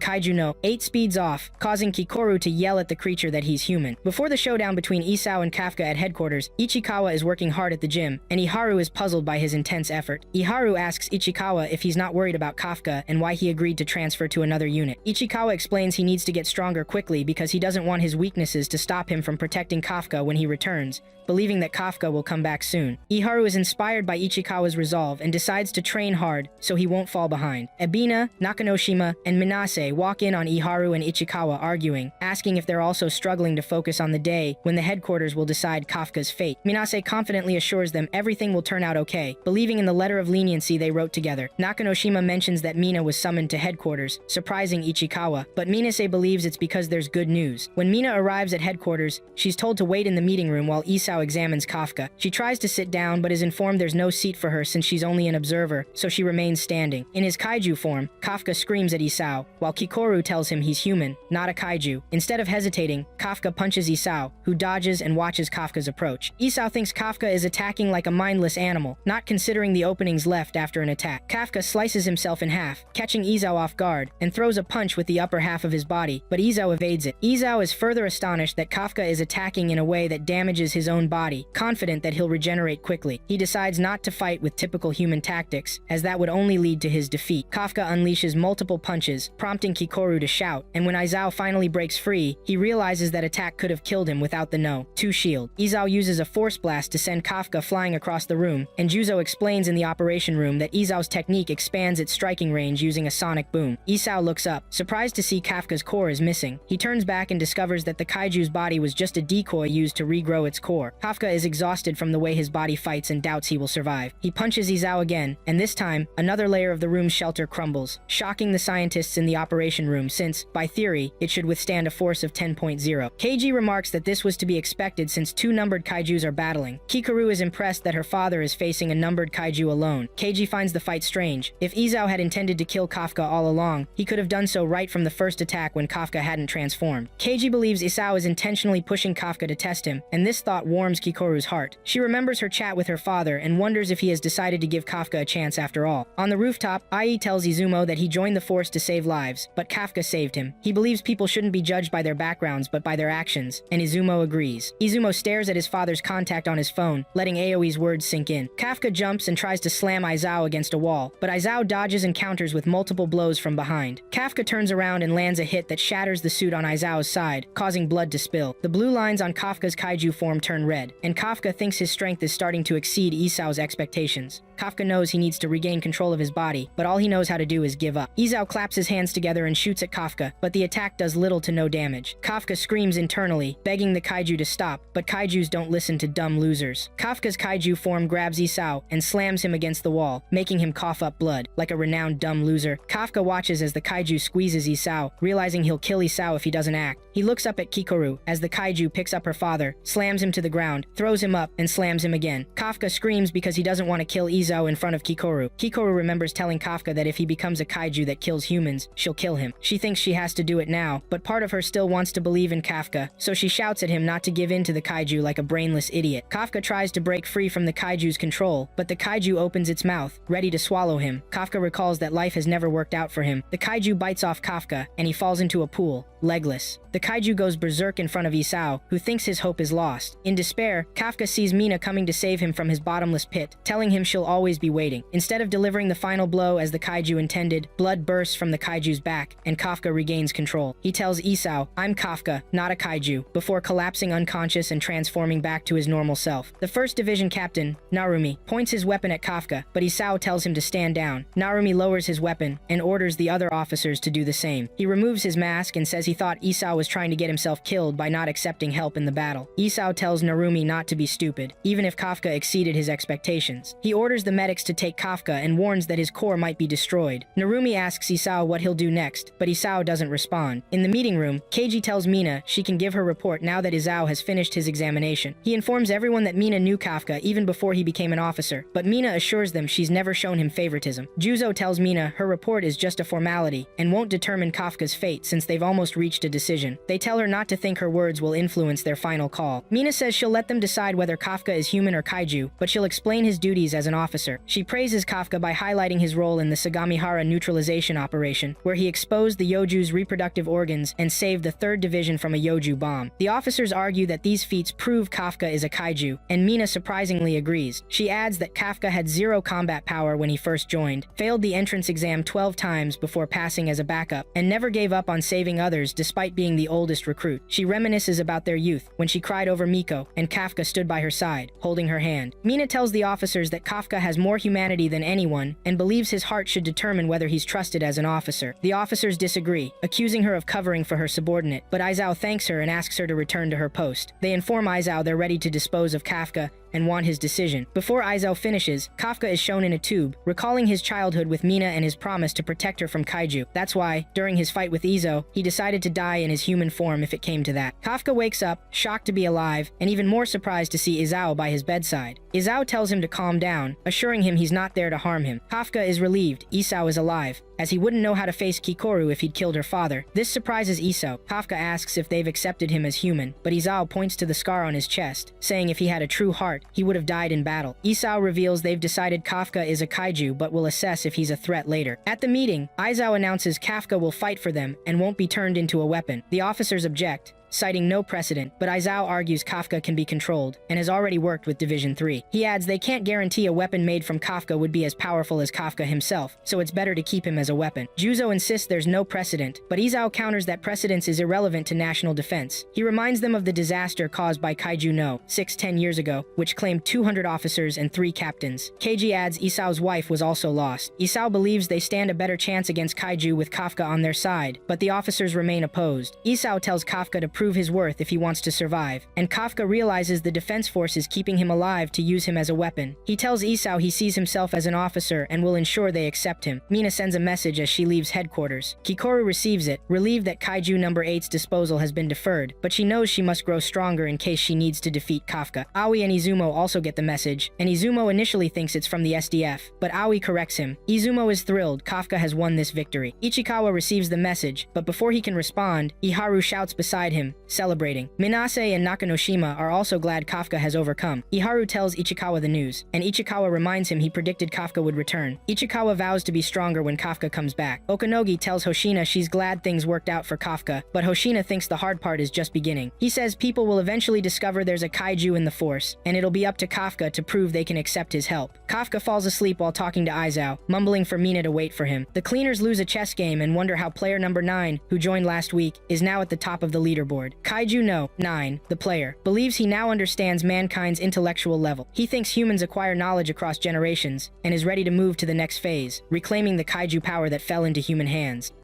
Kaiju no 8 speeds off, causing Kikoru to yell at the creature that he's human. Before the showdown between Isao and Kafka at headquarters, Ichikawa is working hard at the gym, and Iharu is puzzled by his intense effort. Iharu asks Ichikawa if he's not worried about Kafka and why he agreed to transfer to another unit. Ichikawa explains he needs to get stronger quickly because he doesn't want his weaknesses to stop him from protecting Kafka when he returns, believing that Kafka will come back soon. Iharu is inspired by Ichikawa's resolve and decides to train hard so he won't fall behind. Ebina, Nakanoshima, and Minase walk in on Iharu and Ichikawa arguing, asking if they're also struggling to focus on the day when the headquarters will decide Kafka's fate. Minase confidently assures them everything will turn out okay, believing in the letter of leniency they wrote together. Nakanoshima mentions that Mina was summoned to headquarters, surprising Ichikawa, but Minase believes it's because there's good news. When Mina arrives at headquarters, she's told to wait in the meeting room while Isao examines Kafka. She tries to sit down but is informed there's no seat for her since she's only an observer, so she remains standing. In his kaiju form, Kafka screams at Isao, while Kikoru tells him he's human, not a kaiju. Instead of hesitating, Kafka punches Isao, who dodges and watches Kafka's approach. Isao thinks Kafka is attacking like a mindless animal, not considering the openings left after an attack. Kafka slices himself in half, catching Isao off guard, and throws a punch with the upper half of his body, but Isao evades it. Isao is further astonished that Kafka is attacking in a way that damages his own body, confident that he'll regenerate quickly. He decides not to fight with typical human tactics, as that would only lead to his defeat. Kafka unleashes multiple punches, prompting Kikoru to shout, and when Isao finally breaks free, he realizes that attack could have killed him without the no 2 shield. Isao uses a force blast to send Kafka flying across the room, and Juzo explains in the operation room that Isao's technique expands its striking range using a sonic boom. Isao looks up, surprised to see Kafka's core is missing. He turns back and discovers that the kaiju's body was just a decoy used to regrow its core. Kafka is exhausted from the way his body fights and doubts he will survive. He punches Isao again, and this time, another layer of the room's shelter crumbles, shocking the scientists in the operation room since, by theory, it should withstand a force of 10.0. Keiji remarks that this was to be expected since 2 numbered kaijus are battling. Kikoru is impressed that her father is facing a numbered kaiju alone. Keiji finds the fight strange. If Isao had intended to kill Kafka all along, he could have done so right from the first attack when Kafka hadn't transformed. Keiji believes Isao is intentionally pushing Kafka to test him, and this thought warms Kikoru's heart. She remembers her chat with her father and wonders if he has decided to give Kafka a chance after all. On the rooftop, Ai tells Izumo that he joined the force to save lives, but Kafka saved him. He believes people shouldn't be judged by their backgrounds but by their actions, and Izumo agrees. Izumo stares at his father's contact on his phone, letting Aoi's words sink in. Kafka jumps and tries to slam Isao against a wall, but Isao dodges and counters with multiple blows from behind. Kafka turns around and lands a hit that shatters the suit on Isao's side, causing blood to spill. The blue lines on Kafka's kaiju form form turn red, and Kafka thinks his strength is starting to exceed Isao's expectations. Kafka knows he needs to regain control of his body, but all he knows how to do is give up. Isao claps his hands together and shoots at Kafka, but the attack does little to no damage. Kafka screams internally, begging the kaiju to stop, but kaijus don't listen to dumb losers. Kafka's kaiju form grabs Isao and slams him against the wall, making him cough up blood. Like a renowned dumb loser, Kafka watches as the kaiju squeezes Isao, realizing he'll kill Isao if he doesn't act. He looks up at Kikoru as the kaiju picks up her father, slams him to the ground, throws him up, and slams him again. Kafka screams because he doesn't want to kill Isao in front of Kikoru. Kikoru remembers telling Kafka that if he becomes a kaiju that kills humans, she'll kill him. She thinks she has to do it now, but part of her still wants to believe in Kafka, so she shouts at him not to give in to the kaiju like a brainless idiot. Kafka tries to break free from the kaiju's control, but the kaiju opens its mouth, ready to swallow him. Kafka recalls that life has never worked out for him. The kaiju bites off Kafka, and he falls into a pool, legless. The kaiju goes berserk in front of Isao, who thinks his hope is lost. In despair, Kafka sees Mina coming to save him from his bottomless pit, telling him she'll always be waiting. Instead of delivering the final blow as the kaiju intended, blood bursts from the kaiju's back, and Kafka regains control. He tells Isao, "I'm Kafka, not a kaiju," before collapsing unconscious and transforming back to his normal self. The 1st Division captain, Narumi, points his weapon at Kafka, but Isao tells him to stand down. Narumi lowers his weapon and orders the other officers to do the same. He removes his mask and says he thought Isao was trying to get himself killed by not accepting help in the battle. Isao tells Narumi not to be stupid, even if Kafka exceeded his expectations. He orders the medics to take Kafka and warns that his core might be destroyed. Narumi asks Isao what he'll do next, but Isao doesn't respond. In the meeting room, Keiji tells Mina she can give her report now that Isao has finished his examination. He informs everyone that Mina knew Kafka even before he became an officer, but Mina assures them she's never shown him favoritism. Juzo tells Mina her report is just a formality and won't determine Kafka's fate since they've almost reached a decision. They tell her not to think her words will influence their final call. Mina says she'll let them decide whether Kafka is human or kaiju, but she'll explain his duties as an officer. She praises Kafka by highlighting his role in the Sagamihara neutralization operation, where he exposed the Yoju's reproductive organs and saved the 3rd Division from a Yoju bomb. The officers argue that these feats prove Kafka is a kaiju, and Mina surprisingly agrees. She adds that Kafka had 0 combat power when he first joined, failed the entrance exam 12 times before passing as a backup, and never gave up on saving others despite being the oldest recruit. She reminisces about their youth, when she cried over Miko, and Kafka stood by her side, holding her hand. Mina tells the officers that Kafka has more humanity than anyone, and believes his heart should determine whether he's trusted as an officer. The officers disagree, accusing her of covering for her subordinate, but Isao thanks her and asks her to return to her post. They inform Isao they're ready to dispose of Kafka and want his decision. Before Isao finishes, Kafka is shown in a tube, recalling his childhood with Mina and his promise to protect her from kaiju. That's why, during his fight with Izo, he decided to die in his human form if it came to that. Kafka wakes up, shocked to be alive, and even more surprised to see Isao by his bedside. Isao tells him to calm down, assuring him he's not there to harm him. Kafka is relieved Isao is alive, as he wouldn't know how to face Kikoru if he'd killed her father. This surprises Isao. Kafka asks if they've accepted him as human, but Isao points to the scar on his chest, saying if he had a true heart, he would have died in battle. Isao reveals they've decided Kafka is a kaiju but will assess if he's a threat later. At the meeting, Isao announces Kafka will fight for them and won't be turned into a weapon. The officers object, citing no precedent, but Isao argues Kafka can be controlled, and has already worked with Division 3. He adds they can't guarantee a weapon made from Kafka would be as powerful as Kafka himself, so it's better to keep him as a weapon. Juzo insists there's no precedent, but Isao counters that precedence is irrelevant to national defense. He reminds them of the disaster caused by Kaiju No 10 years ago, which claimed 200 officers and 3 captains. Keiji adds Isao's wife was also lost. Isao believes they stand a better chance against Kaiju with Kafka on their side, but the officers remain opposed. Isao tells Kafka to prove his worth if he wants to survive, and Kafka realizes the defense force is keeping him alive to use him as a weapon. He tells Isao he sees himself as an officer and will ensure they accept him. Mina sends a message as she leaves headquarters. Kikoru receives it, relieved that Kaiju number 8's disposal has been deferred, but she knows she must grow stronger in case she needs to defeat Kafka. Aoi and Izumo also get the message, and Izumo initially thinks it's from the SDF, but Aoi corrects him. Izumo is thrilled Kafka has won this victory. Ichikawa receives the message, but before he can respond, Iharu shouts beside him, celebrating. Minase and Nakanoshima are also glad Kafka has overcome. Iharu tells Ichikawa the news, and Ichikawa reminds him he predicted Kafka would return. Ichikawa vows to be stronger when Kafka comes back. Okanogi tells Hoshina she's glad things worked out for Kafka, but Hoshina thinks the hard part is just beginning. He says people will eventually discover there's a kaiju in the force, and it'll be up to Kafka to prove they can accept his help. Kafka falls asleep while talking to Aizawa, mumbling for Mina to wait for him. The cleaners lose a chess game and wonder how player number 9, who joined last week, is now at the top of the leaderboard. board. Kaiju No. 9, the player, believes he now understands mankind's intellectual level. He thinks humans acquire knowledge across generations and is ready to move to the next phase, reclaiming the kaiju power that fell into human hands.